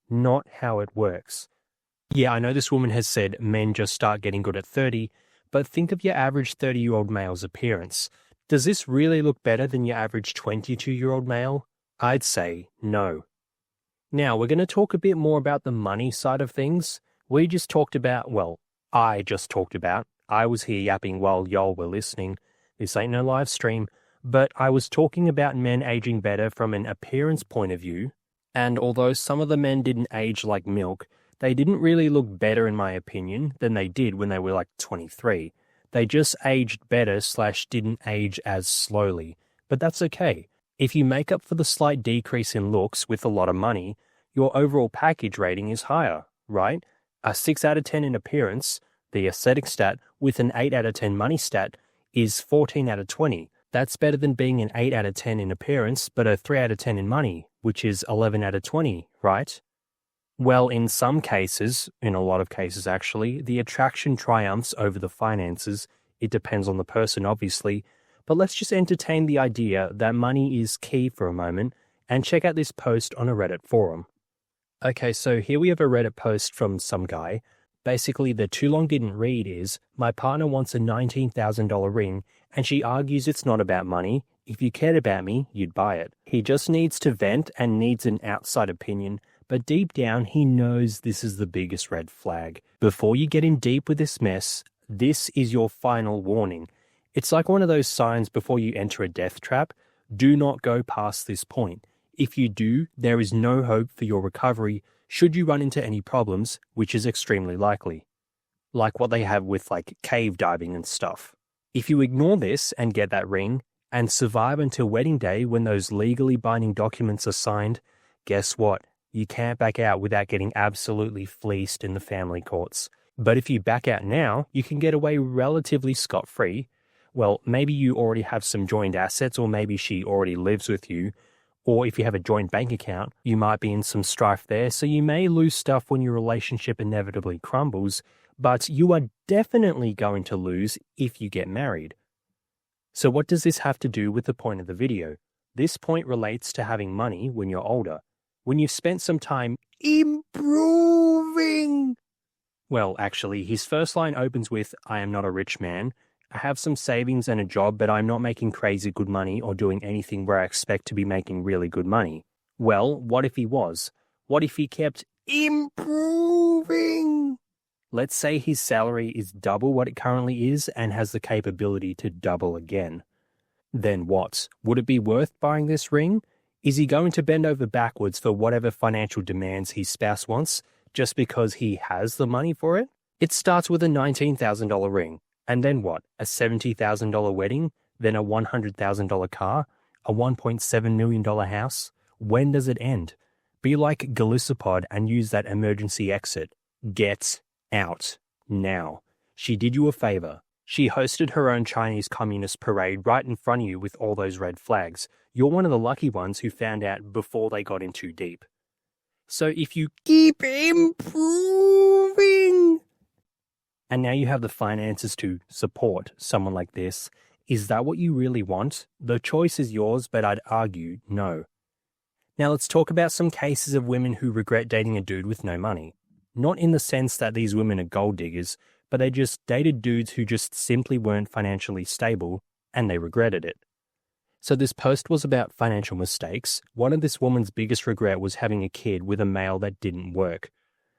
Not how it works. Yeah, I know this woman has said men just start getting good at 30, but think of your average 30-year-old male's appearance. Does this really look better than your average 22-year-old male? I'd say no. Now, we're going to talk a bit more about the money side of things. I just talked about, I was here yapping while y'all were listening. This ain't no live stream, but I was talking about men aging better from an appearance point of view, and although some of the men didn't age like milk, they didn't really look better in my opinion than they did when they were like 23. They just aged better / didn't age as slowly. But that's okay. If you make up for the slight decrease in looks with a lot of money, your overall package rating is higher, right? A 6 out of 10 in appearance, the aesthetic stat, with an 8 out of 10 money stat is 14 out of 20. That's better than being an 8 out of 10 in appearance, but a 3 out of 10 in money, which is 11 out of 20, right? Well, in some cases, in a lot of cases actually, the attraction triumphs over the finances. It depends on the person, obviously, but let's just entertain the idea that money is key for a moment and check out this post on a Reddit forum. Okay, so here we have a Reddit post from some guy. Basically, the too long didn't read is, my partner wants a $19,000 ring and she argues it's not about money. If you cared about me, you'd buy it. He just needs to vent and needs an outside opinion, but deep down he knows this is the biggest red flag. Before you get in deep with this mess, this is your final warning. It's like one of those signs before you enter a death trap. Do not go past this point. If you do, there is no hope for your recovery should you run into any problems, which is extremely likely. Like what they have with like cave diving and stuff. If you ignore this and get that ring, and survive until wedding day when those legally binding documents are signed, guess what? You can't back out without getting absolutely fleeced in the family courts. But if you back out now, you can get away relatively scot-free. Well, maybe you already have some joint assets, or maybe she already lives with you. Or if you have a joint bank account, you might be in some strife there, so you may lose stuff when your relationship inevitably crumbles, but you are definitely going to lose if you get married. So what does this have to do with the point of the video? This point relates to having money when you're older. When you've spent some time improving. Well, actually, his first line opens with, I am not a rich man. I have some savings and a job, but I'm not making crazy good money or doing anything where I expect to be making really good money. Well, what if he was? What if he kept improving? Let's say his salary is double what it currently is and has the capability to double again. Then what? Would it be worth buying this ring? Is he going to bend over backwards for whatever financial demands his spouse wants just because he has the money for it? It starts with a $19,000 ring. And then what? A $70,000 wedding? Then a $100,000 car? A $1.7 million house? When does it end? Be like Galissapod and use that emergency exit. Get out now. She did you a favor. She hosted her own Chinese Communist parade right in front of you with all those red flags. You're one of the lucky ones who found out before they got in too deep. So if you keep improving, and now you have the finances to support someone like this, is that what you really want? The choice is yours, but I'd argue no. Now let's talk about some cases of women who regret dating a dude with no money. Not in the sense that these women are gold diggers, but they just dated dudes who just simply weren't financially stable, and they regretted it. So this post was about financial mistakes. One of this woman's biggest regret was having a kid with a male that didn't work.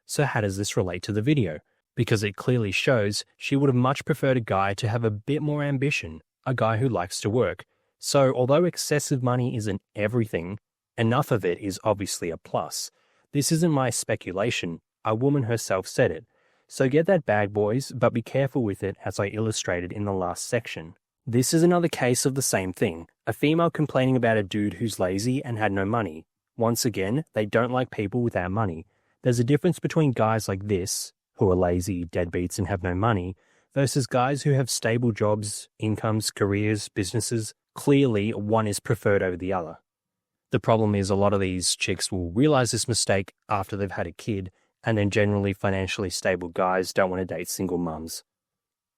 So how does this relate to the video? Because it clearly shows she would have much preferred a guy to have a bit more ambition, a guy who likes to work. So although excessive money isn't everything, enough of it is obviously a plus. This isn't my speculation. A woman herself said it. So get that bag, boys, but be careful with it as I illustrated in the last section. This is another case of the same thing. A female complaining about a dude who's lazy and had no money. Once again, they don't like people without money. There's a difference between guys like this, who are lazy, deadbeats, and have no money, versus guys who have stable jobs, incomes, careers, businesses. Clearly, one is preferred over the other. The problem is a lot of these chicks will realize this mistake after they've had a kid, and then generally financially stable guys don't want to date single mums.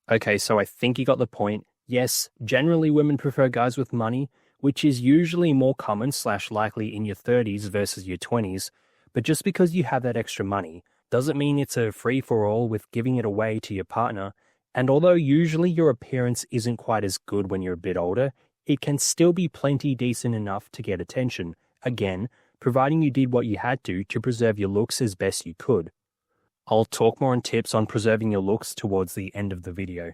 Okay, so I think you got the point. Yes, generally women prefer guys with money, which is usually more common / likely in your 30s versus your 20s, but just because you have that extra money doesn't mean it's a free-for-all with giving it away to your partner, and although usually your appearance isn't quite as good when you're a bit older, it can still be plenty decent enough to get attention, again, providing you did what you had to preserve your looks as best you could. I'll talk more on tips on preserving your looks towards the end of the video.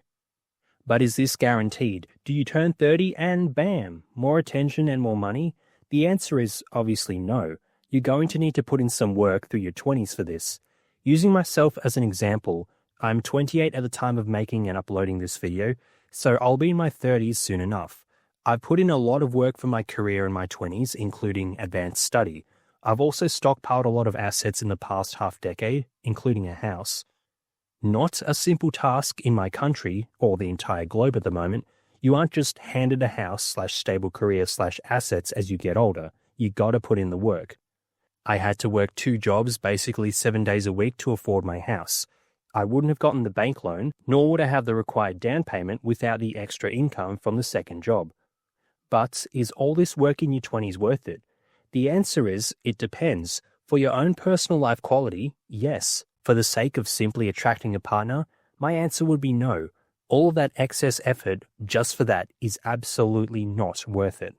But is this guaranteed? Do you turn 30 and bam, more attention and more money? The answer is obviously no. You're going to need to put in some work through your 20s for this. Using myself as an example, I'm 28 at the time of making and uploading this video, so I'll be in my 30s soon enough. I've put in a lot of work for my career in my 20s, including advanced study. I've also stockpiled a lot of assets in the past half-decade, including a house. Not a simple task in my country, or the entire globe at the moment. You aren't just handed a house / stable career / assets as you get older. You gotta put in the work. I had to work 2 jobs basically 7 days a week to afford my house. I wouldn't have gotten the bank loan, nor would I have the required down payment without the extra income from the second job. But is all this work in your 20s worth it? The answer is, it depends. For your own personal life quality, yes. For the sake of simply attracting a partner, my answer would be no. All of that excess effort just for that is absolutely not worth it.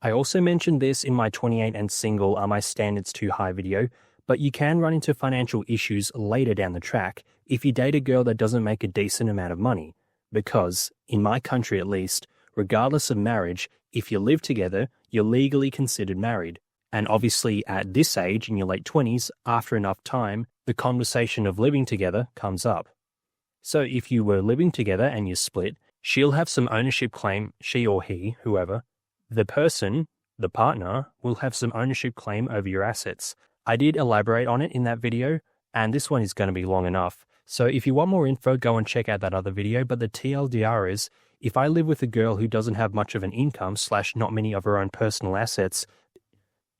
I also mentioned this in my 28 and single Are My Standards Too High video, but you can run into financial issues later down the track if you date a girl that doesn't make a decent amount of money. Because, in my country at least, regardless of marriage, if you live together, you're legally considered married. And obviously at this age, in your late 20s, after enough time, the conversation of living together comes up. So if you were living together and you split, she'll have some ownership claim, she or he, whoever. The person, the partner, will have some ownership claim over your assets. I did elaborate on it in that video, and this one is going to be long enough. So if you want more info, go and check out that other video, but the TLDR is, if I live with a girl who doesn't have much of an income / not many of her own personal assets,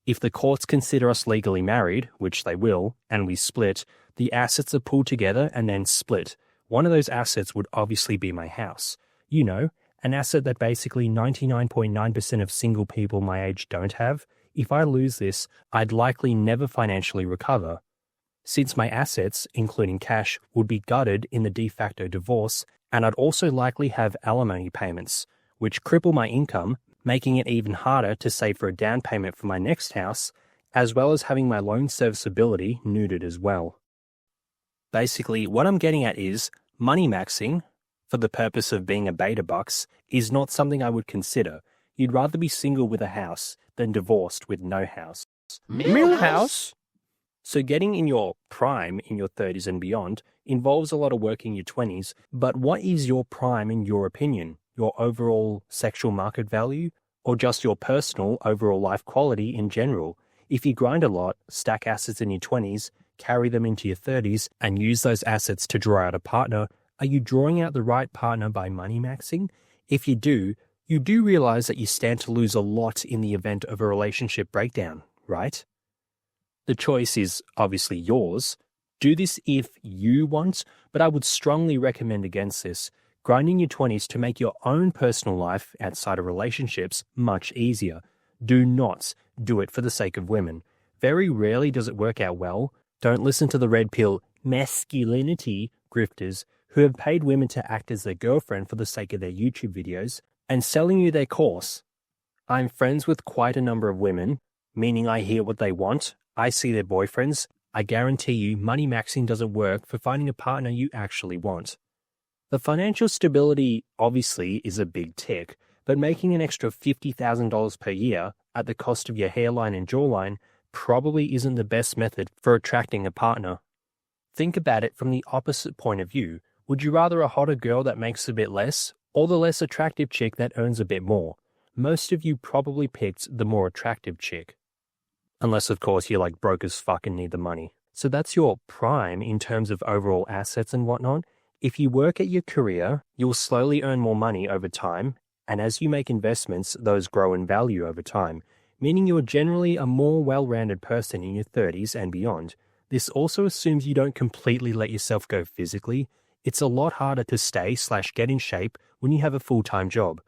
if the courts consider us legally married, which they will, and we split, the assets are pulled together and then split. One of those assets would obviously be my house. You know, an asset that basically 99.9% of single people my age don't have. If I lose this, I'd likely never financially recover. Since my assets, including cash, would be gutted in the de facto divorce, and I'd also likely have alimony payments, which cripple my income, making it even harder to save for a down payment for my next house, as well as having my loan serviceability neutered as well. Basically, what I'm getting at is, money-maxing, for the purpose of being a beta bucks, is not something I would consider. You'd rather be single with a house than divorced with no house. Millhouse? So getting in your prime in your 30s and beyond involves a lot of work in your 20s, but what is your prime in your opinion? Your overall sexual market value? Or just your personal overall life quality in general? If you grind a lot, stack assets in your 20s, carry them into your 30s, and use those assets to draw out a partner, are you drawing out the right partner by money-maxing? If you do realize that you stand to lose a lot in the event of a relationship breakdown, right? The choice is obviously yours. Do this if you want, but I would strongly recommend against this. Grinding your 20s to make your own personal life outside of relationships much easier. Do not do it for the sake of women. Very rarely does it work out well. Don't listen to the red pill masculinity grifters who have paid women to act as their girlfriend for the sake of their YouTube videos and selling you their course. I'm friends with quite a number of women, meaning I hear what they want, I see their boyfriends. I guarantee you money-maxing doesn't work for finding a partner you actually want. The financial stability obviously is a big tick, but making an extra $50,000 per year at the cost of your hairline and jawline probably isn't the best method for attracting a partner. Think about it from the opposite point of view. Would you rather a hotter girl that makes a bit less, or the less attractive chick that earns a bit more? Most of you probably picked the more attractive chick. Unless, of course, you're like broke as fuck and need the money. So that's your prime in terms of overall assets and whatnot. If you work at your career, you'll slowly earn more money over time, and as you make investments, those grow in value over time, meaning you are generally a more well-rounded person in your 30s and beyond. This also assumes you don't completely let yourself go physically. It's a lot harder to stay/get in shape when you have a full-time job.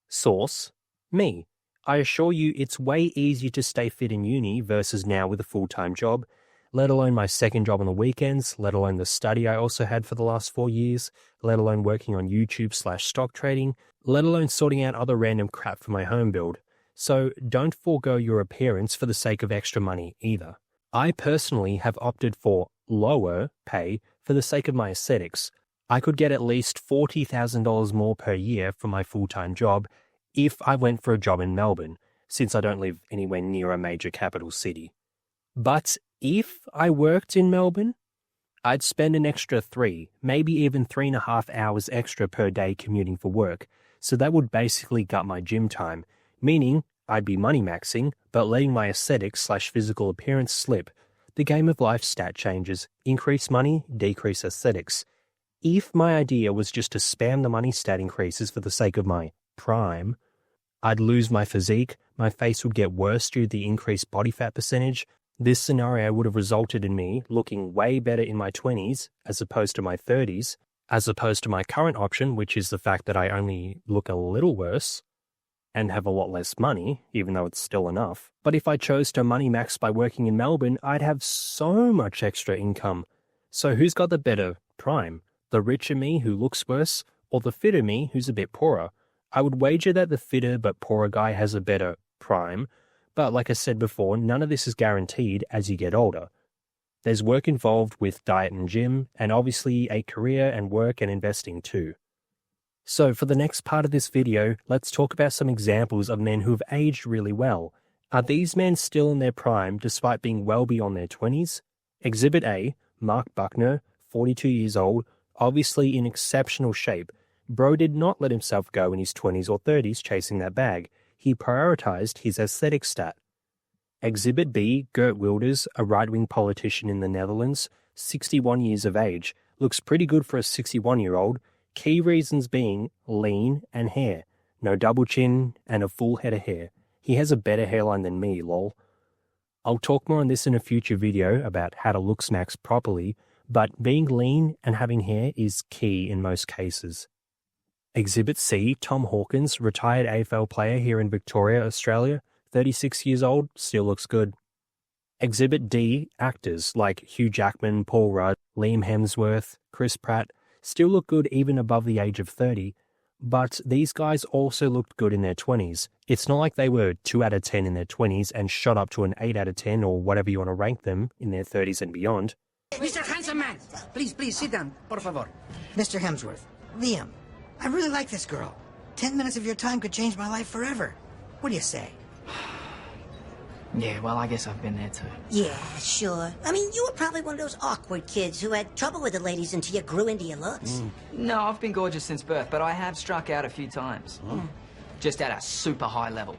Source: me. I assure you it's way easier to stay fit in uni versus now with a full-time job, let alone my second job on the weekends, let alone the study I also had for the last 4 years, let alone working on YouTube/stock trading, let alone sorting out other random crap for my home build. So don't forego your appearance for the sake of extra money either. I personally have opted for lower pay for the sake of my aesthetics. I could get at least $40,000 more per year for my full-time job if I went for a job in Melbourne, since I don't live anywhere near a major capital city. But if I worked in Melbourne, I'd spend an extra 3, maybe even 3.5 hours extra per day commuting for work, so that would basically gut my gym time, meaning I'd be money maxing, but letting my aesthetics/physical appearance slip. The game of life stat changes: increase money, decrease aesthetics. If my idea was just to spam the money stat increases for the sake of my prime, I'd lose my physique, my face would get worse due to the increased body fat percentage. This scenario would have resulted in me looking way better in my 20s as opposed to my 30s, as opposed to my current option, which is the fact that I only look a little worse and have a lot less money, even though it's still enough. But if I chose to money max by working in Melbourne, I'd have so much extra income. So who's got the better prime? The richer me who looks worse, or the fitter me who's a bit poorer? I would wager that the fitter but poorer guy has a better prime, but like I said before, none of this is guaranteed as you get older. There's work involved with diet and gym, and obviously a career and work and investing too. So for the next part of this video, let's talk about some examples of men who have aged really well. Are these men still in their prime despite being well beyond their 20s? Exhibit A, Mark Buckner, 42 years old, obviously in exceptional shape. Bro did not let himself go in his 20s or 30s chasing that bag. He prioritized his aesthetic stat. Exhibit B, Geert Wilders, a right-wing politician in the Netherlands, 61 years of age, looks pretty good for a 61-year-old, key reasons being lean and hair, no double chin and a full head of hair. He has a better hairline than me, lol. I'll talk more on this in a future video about how to looks max properly, but being lean and having hair is key in most cases. Exhibit C, Tom Hawkins, retired AFL player here in Victoria, Australia, 36 years old, still looks good. Exhibit D, actors like Hugh Jackman, Paul Rudd, Liam Hemsworth, Chris Pratt, still look good even above the age of 30, but these guys also looked good in their 20s. It's not like they were 2 out of 10 in their 20s and shot up to an 8 out of 10 or whatever you want to rank them in their 30s and beyond. Mr. Handsome Man, please, sit down, por favor. Mr. Hemsworth, Liam, I really like this girl. 10 minutes of your time could change my life forever. What do you say? Yeah, well, I guess I've been there too. Yeah, sure. I mean, you were probably one of those awkward kids who had trouble with the ladies until you grew into your looks. No, I've been gorgeous since birth, but I have struck out a few times. Just at a super high level.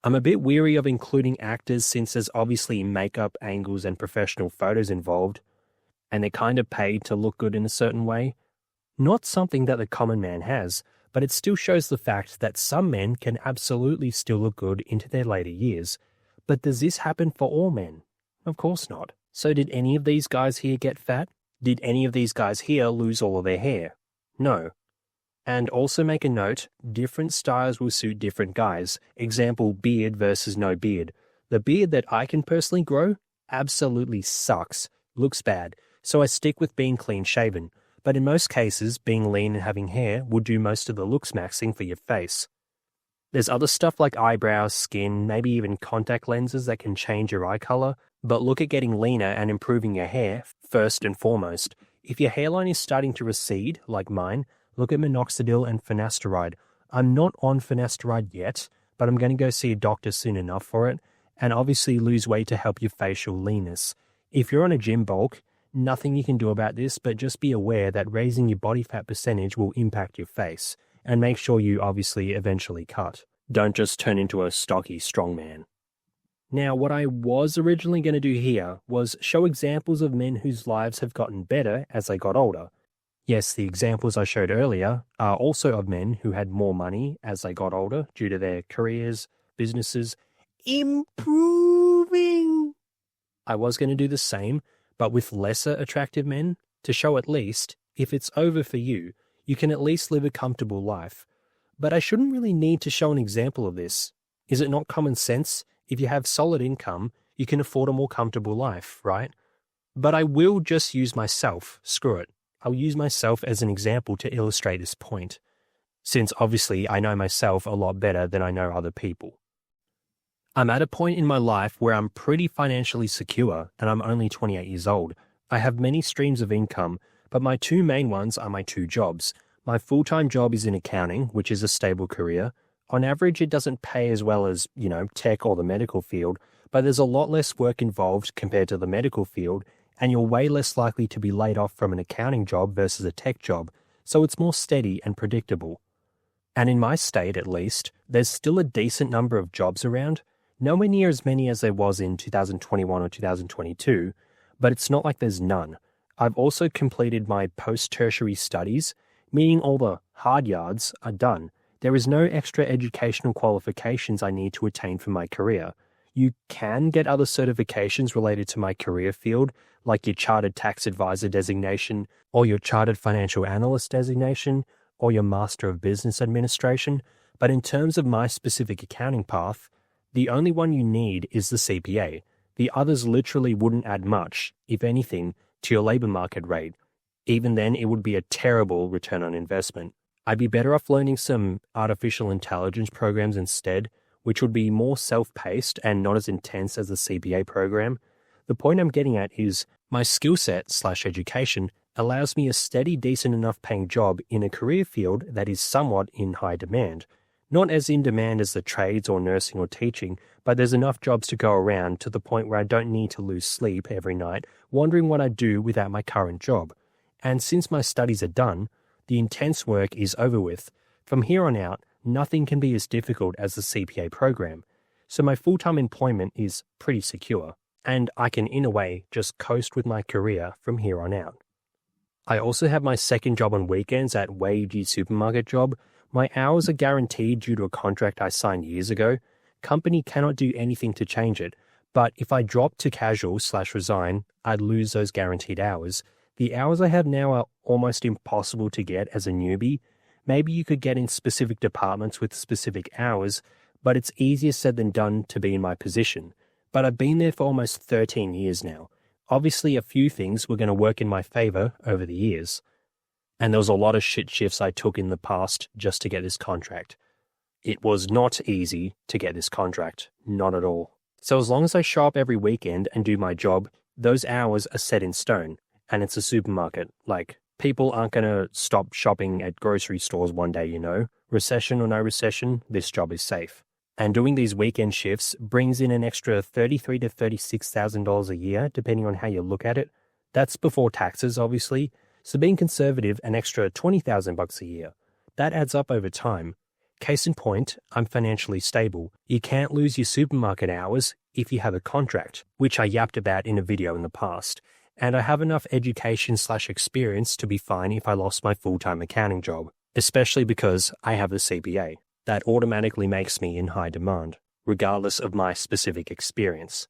I'm a bit weary of including actors since there's obviously makeup, angles, and professional photos involved, and they're kind of paid to look good in a certain way. Not something that the common man has, but it still shows the fact that some men can absolutely still look good into their later years. But does this happen for all men? Of course not. So did any of these guys here get fat? Did any of these guys here lose all of their hair? No. And also make a note, different styles will suit different guys. Example, beard versus no beard. The beard that I can personally grow absolutely sucks, looks bad, so I stick with being clean shaven. But in most cases, being lean and having hair will do most of the looks maxing for your face. There's other stuff like eyebrows, skin, maybe even contact lenses that can change your eye color, but look at getting leaner and improving your hair first and foremost. If your hairline is starting to recede, like mine, look at minoxidil and finasteride. I'm not on finasteride yet, but I'm going to go see a doctor soon enough for it, and obviously lose weight to help your facial leanness. If you're on a gym bulk, Nothing you can do about this, but just be aware that raising your body fat percentage will impact your face, and make sure you obviously eventually cut. Don't just turn into a stocky strongman. Now, what I was originally going to do here was show examples of men whose lives have gotten better as they got older. Yes, the examples I showed earlier are also of men who had more money as they got older due to their careers, businesses, improving. I was going to do the same, but with lesser attractive men, to show at least, if it's over for you, you can at least live a comfortable life. But I shouldn't really need to show an example of this. Is it not common sense? If you have solid income, you can afford a more comfortable life, right? But I will just use myself. Screw it. I'll use myself as an example to illustrate this point, since obviously I know myself a lot better than I know other people. I'm at a point in my life where I'm pretty financially secure, and I'm only 28 years old. I have many streams of income, but my two main ones are my two jobs. My full-time job is in accounting, which is a stable career. On average, it doesn't pay as well as, tech or the medical field, but there's a lot less work involved compared to the medical field, and you're way less likely to be laid off from an accounting job versus a tech job, so it's more steady and predictable. And in my state, at least, there's still a decent number of jobs around, nowhere near as many as there was in 2021 or 2022, but it's not like there's none. I've also completed my post-tertiary studies, meaning all the hard yards are done. There is no extra educational qualifications I need to attain for my career. You can get other certifications related to my career field, like your Chartered Tax Advisor designation, or your Chartered Financial Analyst designation, or your Master of Business Administration, but in terms of my specific accounting path, the only one you need is the CPA. The others literally wouldn't add much, if anything, to your labor market rate. Even then, it would be a terrible return on investment. I'd be better off learning some artificial intelligence programs instead, which would be more self-paced and not as intense as the CPA program. The point I'm getting at is my skill set / education allows me a steady, decent enough paying job in a career field that is somewhat in high demand. Not as in demand as the trades or nursing or teaching, but there's enough jobs to go around to the point where I don't need to lose sleep every night wondering what I'd do without my current job. And since my studies are done, the intense work is over with. From here on out, nothing can be as difficult as the CPA program. So my full-time employment is pretty secure, and I can in a way just coast with my career from here on out. I also have my second job on weekends at wagey supermarket job. My hours are guaranteed due to a contract I signed years ago. Company cannot do anything to change it, but if I drop to casual / resign, I'd lose those guaranteed hours. The hours I have now are almost impossible to get as a newbie. Maybe you could get in specific departments with specific hours, but it's easier said than done to be in my position. But I've been there for almost 13 years now. Obviously, a few things were going to work in my favor over the years. And there was a lot of shit shifts I took in the past just to get this contract. It was not easy to get this contract. Not at all. So as long as I show up every weekend and do my job, those hours are set in stone. And it's a supermarket. Like, people aren't going to stop shopping at grocery stores one day, Recession or no recession, this job is safe. And doing these weekend shifts brings in an extra $33,000 to $36,000 a year, depending on how you look at it. That's before taxes, obviously. So being conservative, an extra $20,000 a year. That adds up over time. Case in point, I'm financially stable. You can't lose your supermarket hours if you have a contract, which I yapped about in a video in the past. And I have enough education / experience to be fine if I lost my full-time accounting job, especially because I have the CPA. That automatically makes me in high demand, regardless of my specific experience.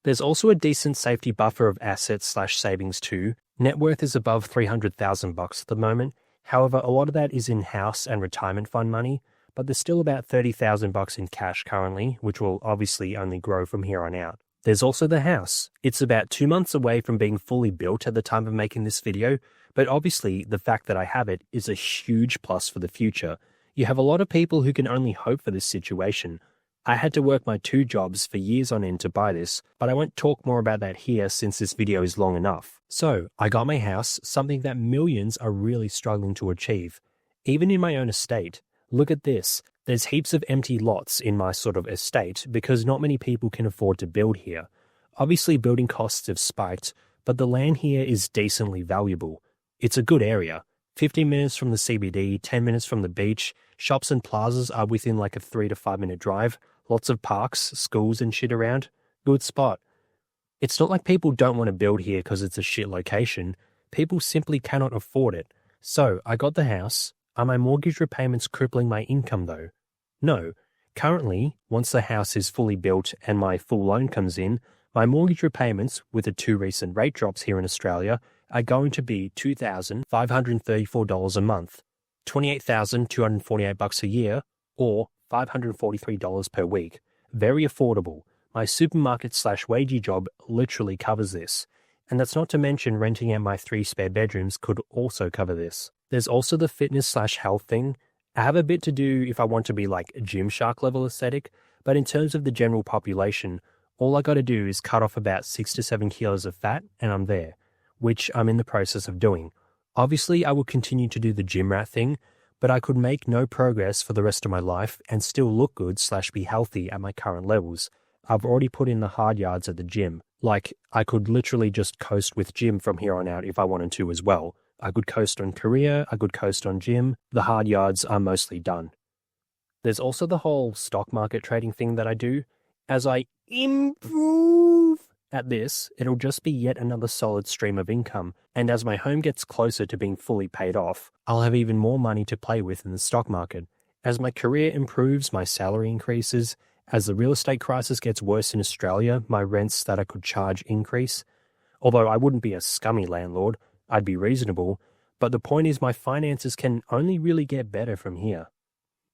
There's also a decent safety buffer of assets / savings too. Net worth is above $300,000 at the moment. However, a lot of that is in house and retirement fund money, but there's still about $30,000 in cash currently, which will obviously only grow from here on out. There's also the house. It's about 2 months away from being fully built at the time of making this video, but obviously the fact that I have it is a huge plus for the future. You have a lot of people who can only hope for this situation. I had to work my 2 jobs for years on end to buy this, but I won't talk more about that here since this video is long enough. So, I got my house, something that millions are really struggling to achieve. Even in my own estate. Look at this. There's heaps of empty lots in my sort of estate because not many people can afford to build here. Obviously, building costs have spiked, but the land here is decently valuable. It's a good area. 15 minutes from the CBD, 10 minutes from the beach, shops and plazas are within like a 3 to 5 minute drive, lots of parks, schools and shit around. Good spot. It's not like people don't want to build here because it's a shit location. People simply cannot afford it. So I got the house. Are my mortgage repayments crippling my income though? No. Currently, once the house is fully built and my full loan comes in, my mortgage repayments, with the 2 recent rate drops here in Australia, are going to be $2,534 a month, $28,248 a year, or $543 per week. Very affordable. My supermarket/wagey job literally covers this. And that's not to mention renting out my 3 spare bedrooms could also cover this. There's also the fitness/health thing. I have a bit to do if I want to be like a Gymshark level aesthetic, but in terms of the general population, all I gotta do is cut off about 6 to 7 kilos of fat and I'm there, which I'm in the process of doing. Obviously, I will continue to do the gym rat thing, but I could make no progress for the rest of my life and still look good/be healthy at my current levels. I've already put in the hard yards at the gym. Like, I could literally just coast with gym from here on out if I wanted to as well. I could coast on career, I could coast on gym. The hard yards are mostly done. There's also the whole stock market trading thing that I do. As I improve at this, it'll just be yet another solid stream of income. And as my home gets closer to being fully paid off, I'll have even more money to play with in the stock market. As my career improves, my salary increases. As the real estate crisis gets worse in Australia, my rents that I could charge increase. Although I wouldn't be a scummy landlord, I'd be reasonable. But the point is my finances can only really get better from here.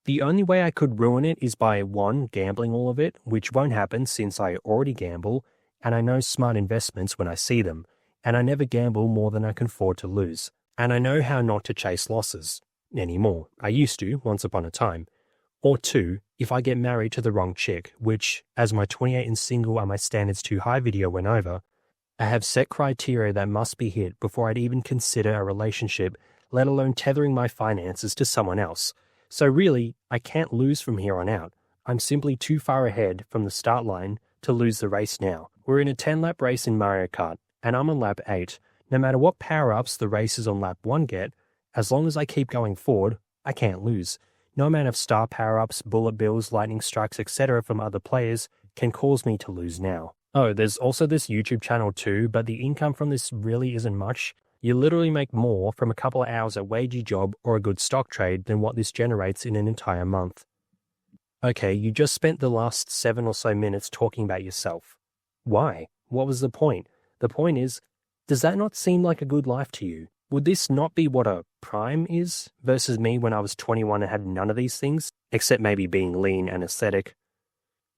The only way I could ruin it is by 1, gambling all of it, which won't happen since I already gamble, and I know smart investments when I see them, and I never gamble more than I can afford to lose. And I know how not to chase losses. Anymore. I used to, once upon a time. Or 2, if I get married to the wrong chick, which, as my 28 and single are my standards too high video went over, I have set criteria that must be hit before I'd even consider a relationship, let alone tethering my finances to someone else. So really, I can't lose from here on out. I'm simply too far ahead from the start line to lose the race now. We're in a 10-lap race in Mario Kart, and I'm on lap 8. No matter what power-ups the races on lap 1 get, as long as I keep going forward, I can't lose. No amount of star power-ups, bullet bills, lightning strikes, etc. from other players can cause me to lose now. Oh, there's also this YouTube channel too, but the income from this really isn't much. You literally make more from a couple of hours at wagey job or a good stock trade than what this generates in an entire month. Okay, you just spent the last 7 or so minutes talking about yourself. Why? What was the point? The point is, does that not seem like a good life to you? Would this not be what a prime is versus me when I was 21 and had none of these things, except maybe being lean and aesthetic?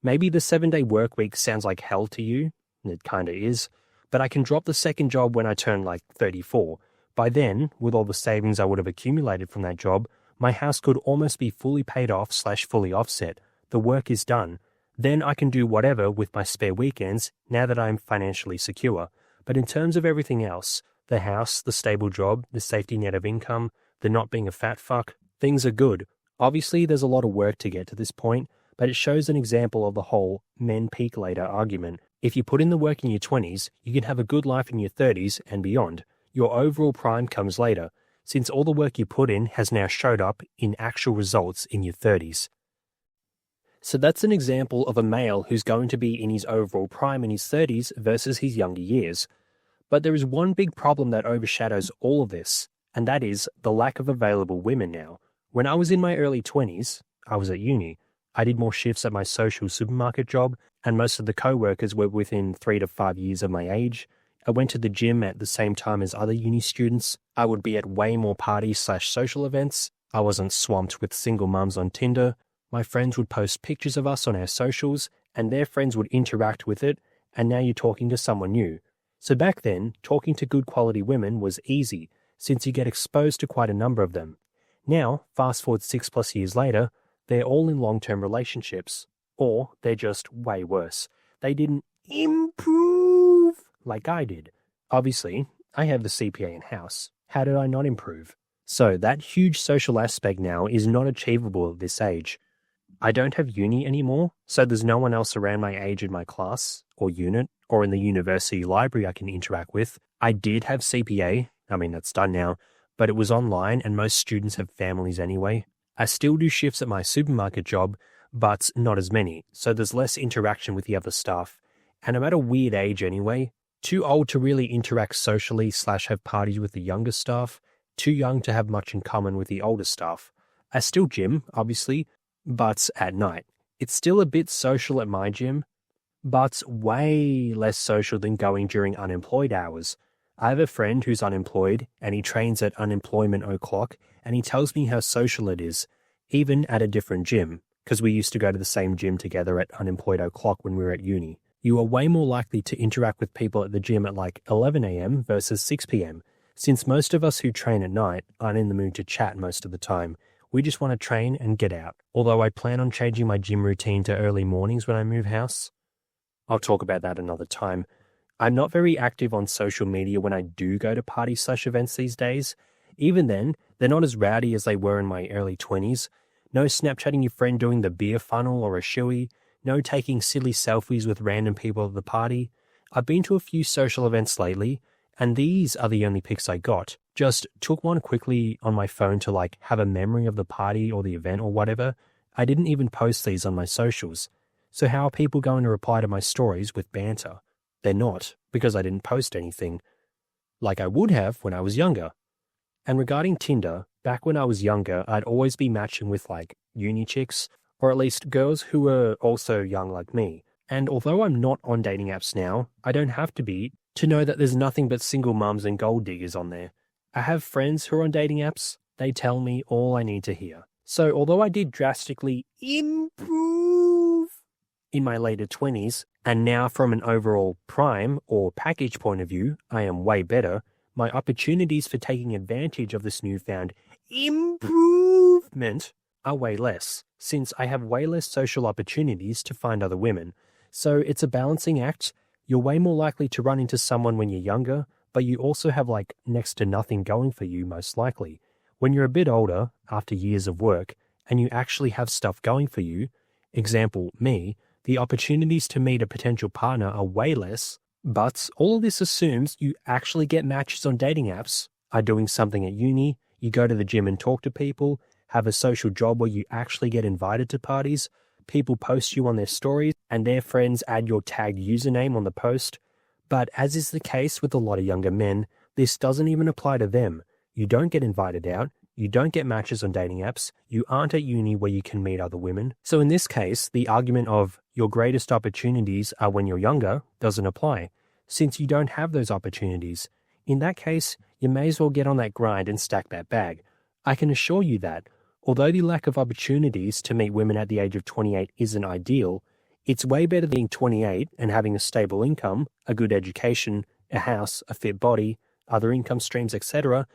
Maybe the 7-day work week sounds like hell to you. It kinda is. But I can drop the second job when I turn like 34. By then, with all the savings I would have accumulated from that job, my house could almost be fully paid off/fully offset. The work is done. Then I can do whatever with my spare weekends now that I'm financially secure. But in terms of everything else, the house, the stable job, the safety net of income, the not being a fat fuck, things are good. Obviously, there's a lot of work to get to this point, but it shows an example of the whole men peak later argument. If you put in the work in your 20s, you can have a good life in your 30s and beyond. Your overall prime comes later, since all the work you put in has now showed up in actual results in your 30s. So that's an example of a male who's going to be in his overall prime in his 30s versus his younger years. But there is one big problem that overshadows all of this, and that is the lack of available women now. When I was in my early 20s, I was at uni. I did more shifts at my social supermarket job, and most of the co-workers were within 3 to 5 years of my age. I went to the gym at the same time as other uni students. I would be at way more parties/social events. I wasn't swamped with single mums on Tinder. My friends would post pictures of us on our socials, and their friends would interact with it, and now you're talking to someone new. So back then, talking to good quality women was easy, since you get exposed to quite a number of them. Now, fast forward 6+ years later, they're all in long-term relationships. Or they're just way worse. They didn't improve like I did. Obviously, I have the CPA in-house. How did I not improve? So that huge social aspect now is not achievable at this age. I don't have uni anymore, so there's no one else around my age in my class, or unit, or in the university library I can interact with. I did have CPA. I mean, that's done now, but it was online and most students have families anyway. I still do shifts at my supermarket job, but not as many, so there's less interaction with the other staff. And I'm at a weird age anyway, too old to really interact socially / have parties with the younger staff, too young to have much in common with the older staff. I still gym, obviously, but at night. It's still a bit social at my gym, but way less social than going during unemployed hours. I have a friend who's unemployed, and he trains at unemployment o'clock, and he tells me how social it is, even at a different gym, because we used to go to the same gym together at unemployed o'clock when we were at uni. You are way more likely to interact with people at the gym at like 11 a.m. versus 6 p.m., since most of us who train at night aren't in the mood to chat most of the time. We just want to train and get out. Although I plan on changing my gym routine to early mornings when I move house. I'll talk about that another time. I'm not very active on social media when I do go to parties / events these days. Even then, they're not as rowdy as they were in my early 20s. No Snapchatting your friend doing the beer funnel or a shoey. No taking silly selfies with random people at the party. I've been to a few social events lately, and these are the only pics I got. Just took one quickly on my phone to like have a memory of the party or the event or whatever. I didn't even post these on my socials. So how are people going to reply to my stories with banter? They're not, because I didn't post anything, like I would have when I was younger. And regarding Tinder, back when I was younger, I'd always be matching with like uni chicks, or at least girls who were also young like me. And although I'm not on dating apps now, I don't have to be to know that there's nothing but single mums and gold diggers on there. I have friends who are on dating apps. They tell me all I need to hear. So although I did drastically improve in my later 20s, and now from an overall prime or package point of view, I am way better, my opportunities for taking advantage of this newfound improvement are way less, since I have way less social opportunities to find other women. So it's a balancing act. You're way more likely to run into someone when you're younger, but you also have like next to nothing going for you most likely. When you're a bit older, after years of work, and you actually have stuff going for you, example, me, the opportunities to meet a potential partner are way less, but all of this assumes you actually get matches on dating apps, are doing something at uni, you go to the gym and talk to people, have a social job where you actually get invited to parties, people post you on their stories, and their friends add your tagged username on the post. But as is the case with a lot of younger men, this doesn't even apply to them. You don't get invited out, you don't get matches on dating apps, you aren't at uni where you can meet other women. So in this case, the argument of your greatest opportunities are when you're younger doesn't apply, since you don't have those opportunities. In that case, you may as well get on that grind and stack that bag. I can assure you that, although the lack of opportunities to meet women at the age of 28 isn't ideal, it's way better than being 28 and having a stable income, a good education, a house, a fit body, other income streams, etc.,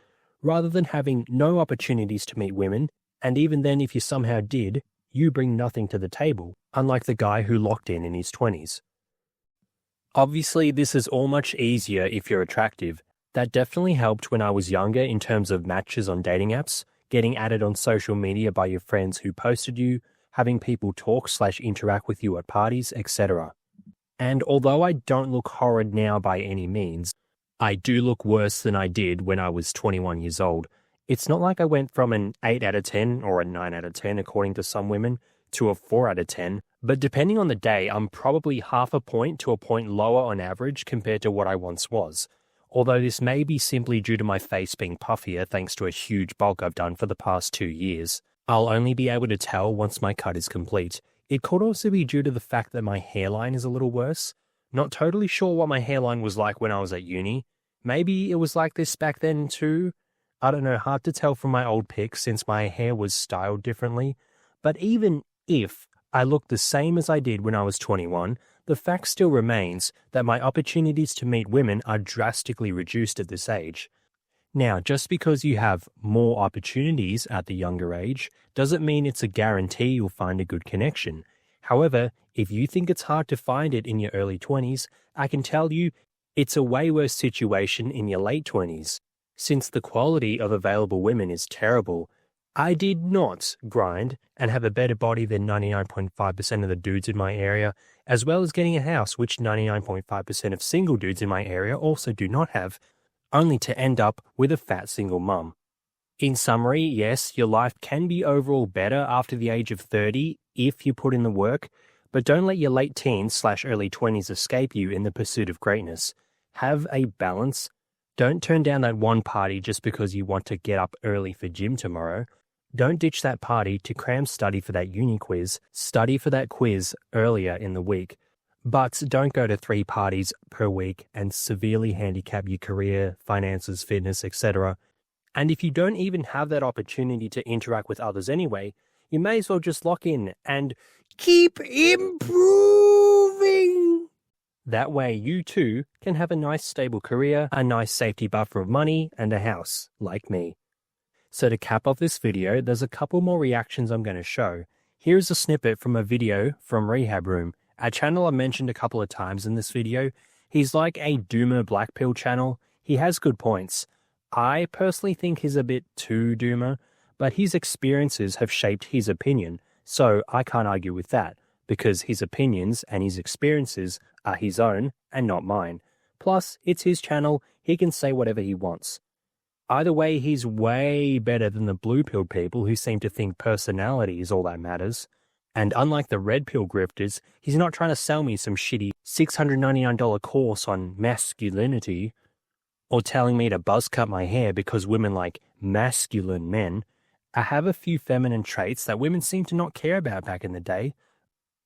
rather than having no opportunities to meet women, and even then if you somehow did, you bring nothing to the table, unlike the guy who locked in his 20s. Obviously, this is all much easier if you're attractive. That definitely helped when I was younger in terms of matches on dating apps, getting added on social media by your friends who posted you, having people talk / interact with you at parties, etc. And although I don't look horrid now by any means, I do look worse than I did when I was 21 years old. It's not like I went from an 8 out of 10 or a 9 out of 10 according to some women to a 4 out of 10, but depending on the day, I'm probably half a point to a point lower on average compared to what I once was. Although this may be simply due to my face being puffier thanks to a huge bulk I've done for the past 2 years. I'll only be able to tell once my cut is complete. It could also be due to the fact that my hairline is a little worse. Not totally sure what my hairline was like when I was at uni. Maybe it was like this back then too. I don't know, hard to tell from my old pics since my hair was styled differently. But even if I looked the same as I did when I was 21, the fact still remains that my opportunities to meet women are drastically reduced at this age. Now, just because you have more opportunities at the younger age doesn't mean it's a guarantee you'll find a good connection. However, if you think it's hard to find it in your early 20s, I can tell you it's a way worse situation in your late 20s. Since the quality of available women is terrible, I did not grind and have a better body than 99.5% of the dudes in my area, as well as getting a house, which 99.5% of single dudes in my area also do not have, only to end up with a fat single mum. In summary, yes, your life can be overall better after the age of 30 if you put in the work, but don't let your late teens/early 20s escape you in the pursuit of greatness. Have a balance. Don't turn down that one party just because you want to get up early for gym tomorrow. Don't ditch that party to cram study for that uni quiz. Study for that quiz earlier in the week. But don't go to 3 parties per week and severely handicap your career, finances, fitness, etc. And if you don't even have that opportunity to interact with others anyway, you may as well just lock in and keep improving. That way you too can have a nice stable career, a nice safety buffer of money, and a house, like me. So to cap off this video, there's a couple more reactions I'm going to show. Here's a snippet from a video from Rehab Room, a channel I mentioned a couple of times in this video. He's like a doomer black pill channel. He has good points. I personally think he's a bit too doomer, but his experiences have shaped his opinion, so I can't argue with that, because his opinions and his experiences are his own and not mine. Plus, it's his channel, he can say whatever he wants. Either way, he's way better than the blue pill people who seem to think personality is all that matters. And unlike the red pill grifters, he's not trying to sell me some shitty $699 course on masculinity, or telling me to buzz cut my hair because women like masculine men. I have a few feminine traits that women seem to not care about back in the day.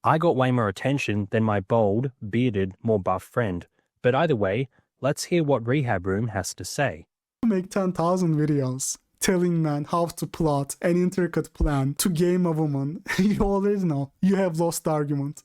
I got way more attention than my bold, bearded, more buff friend. But either way, let's hear what Rehab Room has to say. Make 10,000 videos telling men how to plot an intricate plan to game a woman. You already know. You have lost the argument.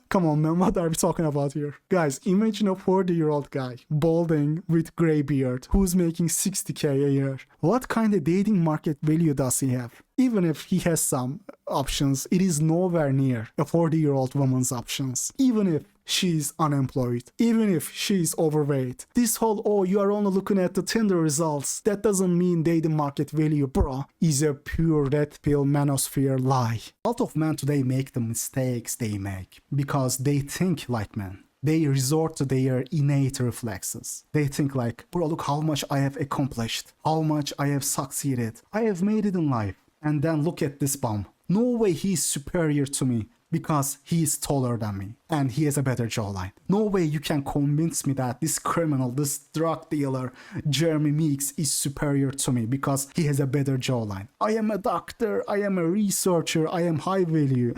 Come on, man, what are we talking about here? Guys, imagine a 40-year-old guy, balding, with grey beard, who's making 60k a year. What kind of dating market value does he have? Even if he has some options, it is nowhere near a 40-year-old woman's options. Even if she's unemployed, even if she's overweight. This whole, oh, you are only looking at the Tinder results, that doesn't mean dating market value, bro, is a pure red pill manosphere lie. A lot of men today make the mistakes they make because they think like men. They resort to their innate reflexes. They think like, bro, look how much I have accomplished, how much I have succeeded, I have made it in life. And then look at this bum. No way he's superior to me because he's taller than me and he has a better jawline. No way you can convince me that this criminal, this drug dealer, Jeremy Meeks, is superior to me because he has a better jawline. I am a doctor, I am a researcher, I am high value.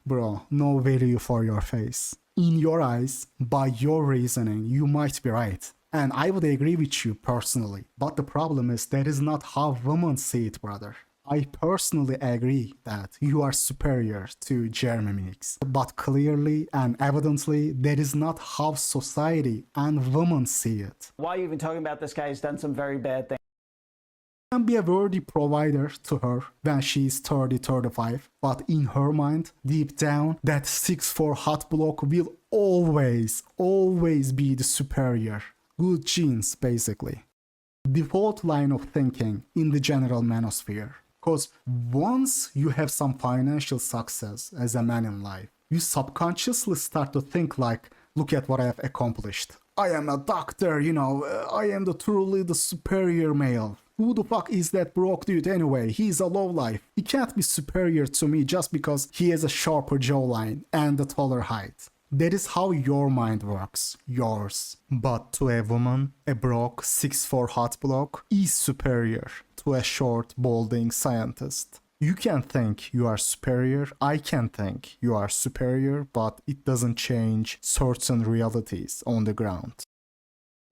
Bro, no value for your face. In your eyes, by your reasoning, you might be right. And I would agree with you personally. But the problem is that is not how women see it, brother. I personally agree that you are superior to Jeremy Meeks. But clearly and evidently, that is not how society and women see it. Why are you even talking about this guy? He's done some very bad things. You can be a worthy provider to her when she's 30, 35, but in her mind, deep down, that 6'4" hot block will always be the superior. Good genes, basically. Default line of thinking in the general manosphere. Because once you have some financial success as a man in life, you subconsciously start to think like, look at what I have accomplished. I am a doctor, you know, I am truly the superior male. Who the fuck is that broke dude anyway? He's a lowlife. He can't be superior to me just because he has a sharper jawline and a taller height. That is how your mind works, yours. But to a woman, a broke 6'4" hot block is superior to a short, balding scientist. You can think you are superior, I can think you are superior, but it doesn't change certain realities on the ground.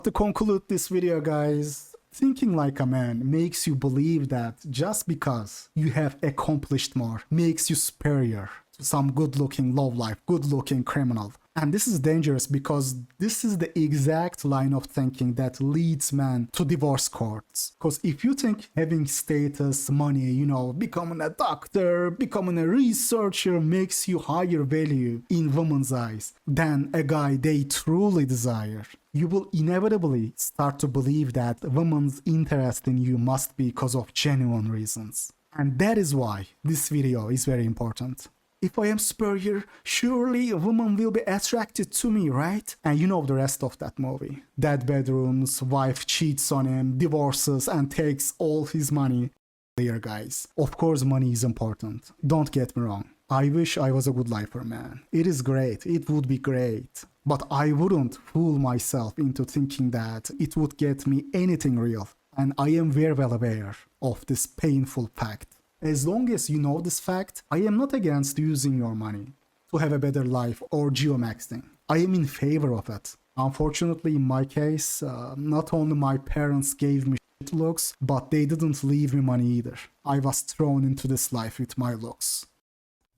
To conclude this video, guys, thinking like a man makes you believe that just because you have accomplished more makes you superior to some good-looking lowlife, good-looking criminal. And this is dangerous because this is the exact line of thinking that leads men to divorce courts. Because if you think having status, money, you know, becoming a doctor, becoming a researcher makes you higher value in women's eyes than a guy they truly desire, you will inevitably start to believe that women's interest in you must be because of genuine reasons. And that is why this video is very important. If I am superior, surely a woman will be attracted to me, right? And you know the rest of that movie. Dead bedrooms, wife cheats on him, divorces and takes all his money. Here, guys. Of course money is important. Don't get me wrong. I wish I was a good lifer, man. It is great. It would be great. But I wouldn't fool myself into thinking that it would get me anything real. And I am very well aware of this painful fact. As long as you know this fact, I am not against using your money to have a better life or geomaxing. I am in favor of it. Unfortunately, in my case, not only my parents gave me shit looks, but they didn't leave me money either. I was thrown into this life with my looks.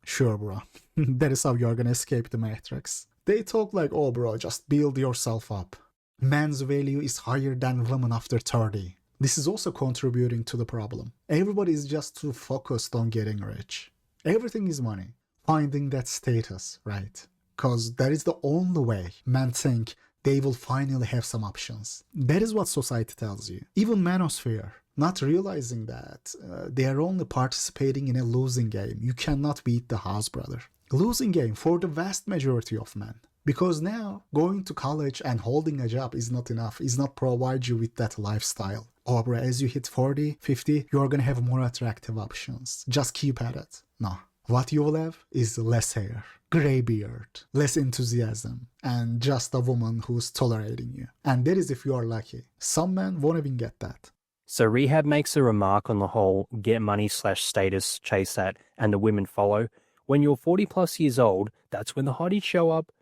Sure, bro. That is how you're gonna escape the matrix. They talk like, oh bro, just build yourself up. Man's value is higher than women after 30. This is also contributing to the problem. Everybody is just too focused on getting rich. Everything is money. Finding that status, right? Because that is the only way men think they will finally have some options. That is what society tells you. Even manosphere, not realizing that they are only participating in a losing game. You cannot beat the house, brother. Losing game for the vast majority of men. Because now, going to college and holding a job is not enough, is not provide you with that lifestyle. Or bro, as you hit 40, 50, you're gonna have more attractive options. Just keep at it. No. What you will have is less hair, gray beard, less enthusiasm, and just a woman who's tolerating you. And that is if you are lucky. Some men won't even get that. So Rehab makes a remark on the whole get money/status, chase that, and the women follow. When you're 40 plus years old, that's when the hotties show up.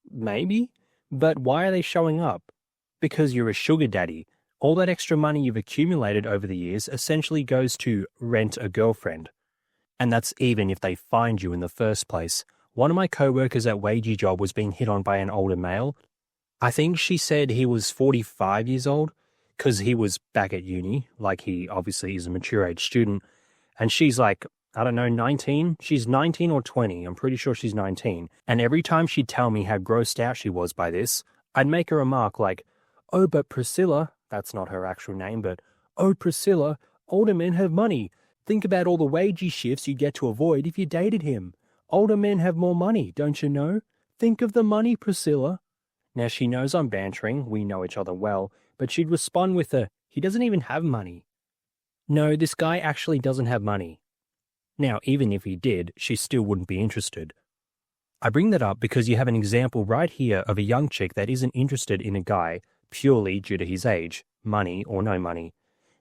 Maybe. But why are they showing up? Because you're a sugar daddy. All that extra money you've accumulated over the years essentially goes to rent a girlfriend. And that's even if they find you in the first place. One of my co-workers at Wagey Job was being hit on by an older male. I think she said he was 45 years old because he was back at uni, like he obviously is a mature age student. And she's like, I don't know, 19? She's 19 or 20. I'm pretty sure she's 19. And every time she'd tell me how grossed out she was by this, I'd make a remark like, oh, but Priscilla, that's not her actual name, but, oh, Priscilla, older men have money. Think about all the wagey shifts you'd get to avoid if you dated him. Older men have more money, don't you know? Think of the money, Priscilla. Now, she knows I'm bantering, we know each other well, but she'd respond with a, he doesn't even have money. No, this guy actually doesn't have money. Now, even if he did, she still wouldn't be interested. I bring that up because you have an example right here of a young chick that isn't interested in a guy purely due to his age, money or no money.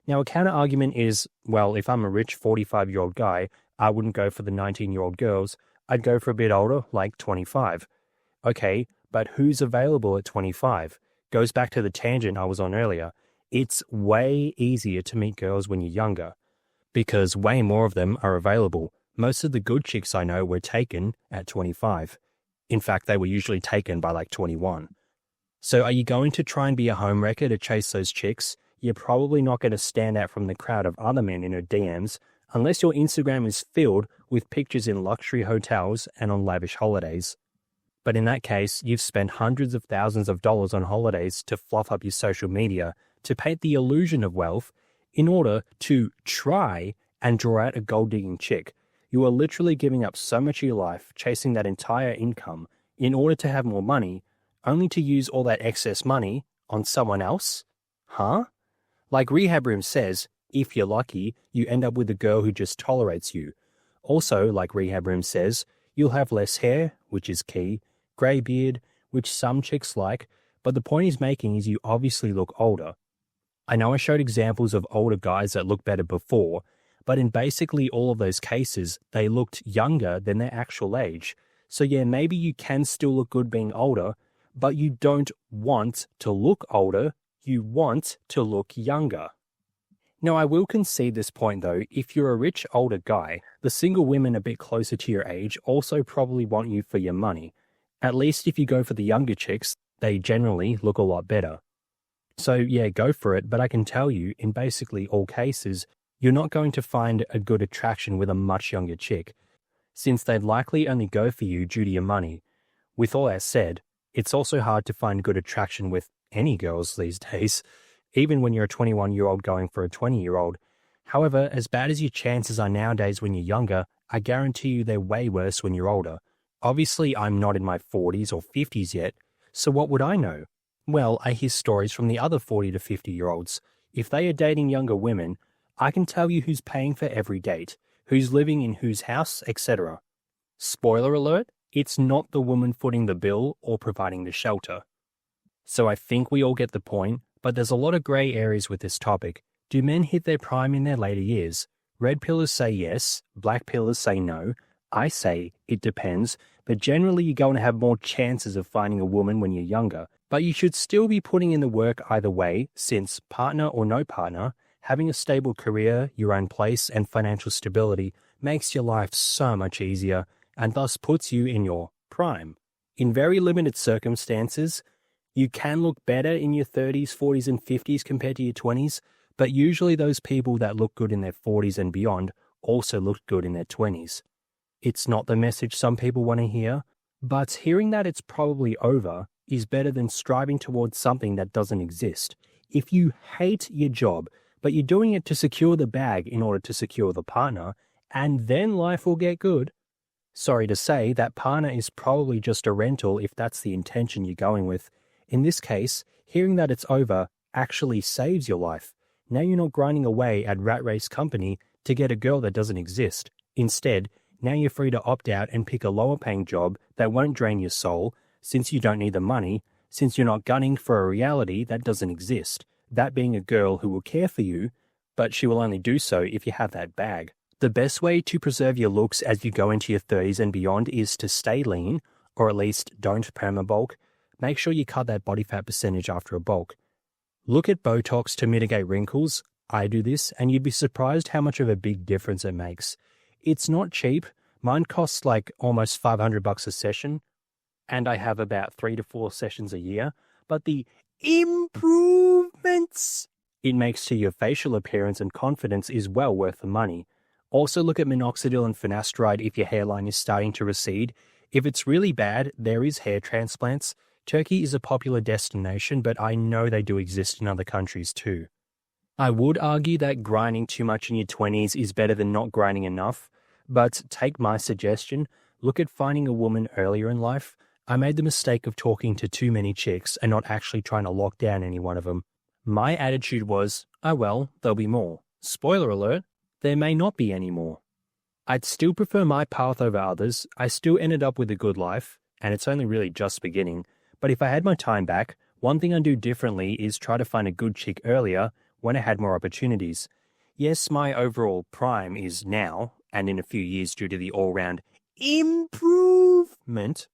Now, a counter-argument is, well, if I'm a rich 45-year-old guy, I wouldn't go for the 19-year-old girls. I'd go for a bit older, like 25. Okay, but who's available at 25? Goes back to the tangent I was on earlier. It's way easier to meet girls when you're younger, because way more of them are available. Most of the good chicks I know were taken at 25. In fact, they were usually taken by like 21. So are you going to try and be a homewrecker to chase those chicks? You're probably not going to stand out from the crowd of other men in her DMs unless your Instagram is filled with pictures in luxury hotels and on lavish holidays. But in that case, you've spent hundreds of thousands of dollars on holidays to fluff up your social media, to paint the illusion of wealth in order to try and draw out a gold-digging chick. You are literally giving up so much of your life chasing that entire income in order to have more money, only to use all that excess money on someone else? Huh? Like Rehab Room says, if you're lucky, you end up with a girl who just tolerates you. Also, like Rehab Room says, you'll have less hair, which is key, grey beard, which some chicks like, but the point he's making is you obviously look older. I know I showed examples of older guys that look better before, but in basically all of those cases, they looked younger than their actual age. So yeah, maybe you can still look good being older, but you don't want to look older, you want to look younger. Now, I will concede this point though, if you're a rich older guy, the single women a bit closer to your age also probably want you for your money. At least if you go for the younger chicks, they generally look a lot better. So yeah, go for it, but I can tell you, in basically all cases, you're not going to find a good attraction with a much younger chick, since they'd likely only go for you due to your money. With all that said, it's also hard to find good attraction with any girls these days. Even when you're a 21-year-old going for a 20-year-old, However, as bad as your chances are nowadays when you're younger, I guarantee you they're way worse when you're older. Obviously, I'm not in my 40s or 50s yet, so what would I know? Well, I hear stories from the other 40 to 50-year-olds. If they are dating younger women, I can tell you who's paying for every date, who's living in whose house, etc. Spoiler alert, it's not the woman footing the bill or providing the shelter. So I think we all get the point, but there's a lot of grey areas with this topic. Do men hit their prime in their later years? Red pillers say yes, black pillers say no. I say it depends, but generally you're going to have more chances of finding a woman when you're younger. But you should still be putting in the work either way, since partner or no partner, having a stable career, your own place, and financial stability makes your life so much easier and thus puts you in your prime. In very limited circumstances, you can look better in your 30s, 40s, and 50s compared to your 20s, but usually those people that look good in their 40s and beyond also look good in their 20s. It's not the message some people want to hear, but hearing that it's probably over is better than striving towards something that doesn't exist. If you hate your job, but you're doing it to secure the bag in order to secure the partner, and then life will get good, sorry to say, that partner is probably just a rental if that's the intention you're going with. In this case, hearing that it's over actually saves your life. Now you're not grinding away at rat race company to get a girl that doesn't exist. Instead, now you're free to opt out and pick a lower paying job that won't drain your soul, since you don't need the money, since you're not gunning for a reality that doesn't exist, that being a girl who will care for you, but she will only do so if you have that bag. The best way to preserve your looks as you go into your 30s and beyond is to stay lean, or at least don't permabulk. Make sure you cut that body fat percentage after a bulk. Look at Botox to mitigate wrinkles. I do this, and you'd be surprised how much of a big difference it makes. It's not cheap. Mine costs like almost $500 a session, and I have about 3 to 4 sessions a year. But the improvements it makes to your facial appearance and confidence is well worth the money. Also look at minoxidil and finasteride if your hairline is starting to recede. If it's really bad, there is hair transplants. Turkey is a popular destination, but I know they do exist in other countries too. I would argue that grinding too much in your 20s is better than not grinding enough, but take my suggestion, look at finding a woman earlier in life. I made the mistake of talking to too many chicks and not actually trying to lock down any one of them. My attitude was, oh well, there'll be more. Spoiler alert, there may not be any more. I'd still prefer my path over others. I still ended up with a good life, and it's only really just beginning. But if I had my time back, one thing I'd do differently is try to find a good chick earlier when I had more opportunities. Yes, my overall prime is now, and in a few years due to the all-round improvement,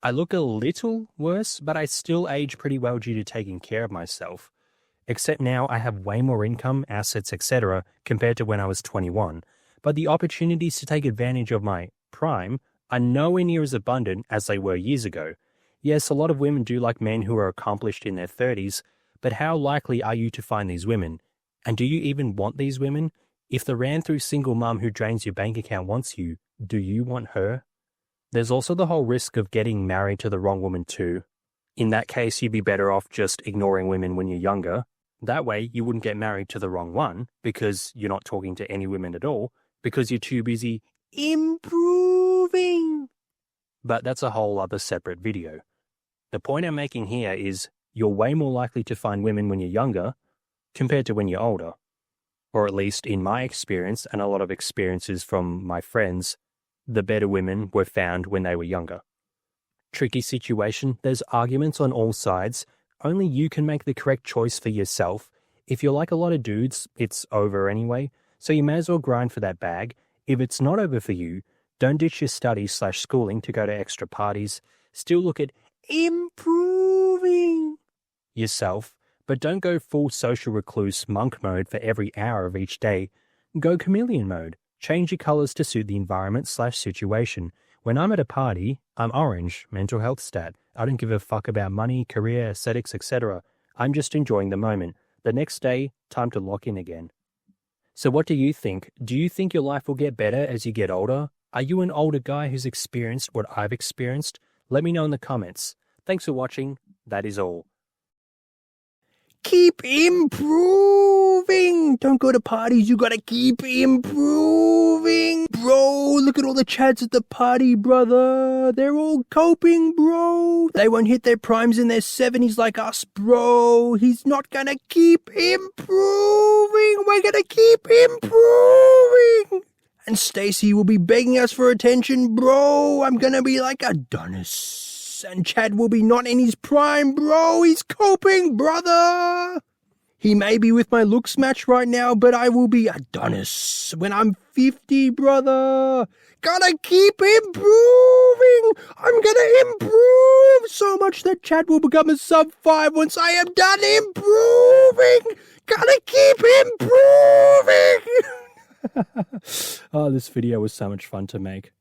I look a little worse, but I still age pretty well due to taking care of myself. Except now I have way more income, assets, etc. compared to when I was 21. But the opportunities to take advantage of my prime are nowhere near as abundant as they were years ago. Yes, a lot of women do like men who are accomplished in their 30s, but how likely are you to find these women? And do you even want these women? If the ran-through single mum who drains your bank account wants you, do you want her? There's also the whole risk of getting married to the wrong woman too. In that case, you'd be better off just ignoring women when you're younger. That way, you wouldn't get married to the wrong one, because you're not talking to any women at all, because you're too busy improving. But that's a whole other separate video. The point I'm making here is you're way more likely to find women when you're younger compared to when you're older. Or at least in my experience and a lot of experiences from my friends, the better women were found when they were younger. Tricky situation, there's arguments on all sides. Only you can make the correct choice for yourself. If you're like a lot of dudes, it's over anyway, so you may as well grind for that bag. If it's not over for you, don't ditch your studies/schooling to go to extra parties. Still look at improving yourself, but don't go full social recluse monk mode for every hour of each day. Go chameleon mode. Change your colors to suit the environment/situation. When I'm at a party, I'm orange, mental health stat. I don't give a fuck about money, career, aesthetics, etc. I'm just enjoying the moment. The next day, time to lock in again. So what do you think? Do you think your life will get better as you get older? Are you an older guy who's experienced what I've experienced? Let me know in the comments. Thanks for watching. That is all. keep improving. Don't go to parties, you gotta keep improving. Bro, look at all the chads at the party, brother. They're all coping, bro. They won't hit their primes in their 70s like us, bro. He's not gonna keep improving. We're gonna keep improving. And Stacy will be begging us for attention, bro. I'm gonna be like Adonis. And Chad will be not in his prime, bro. He's coping, brother. He may be with my looks match right now, but I will be Adonis when I'm 50, brother. Gotta keep improving. I'm gonna improve so much that Chad will become a sub 5 once I am done improving. Gotta keep improving. Oh, this video was so much fun to make.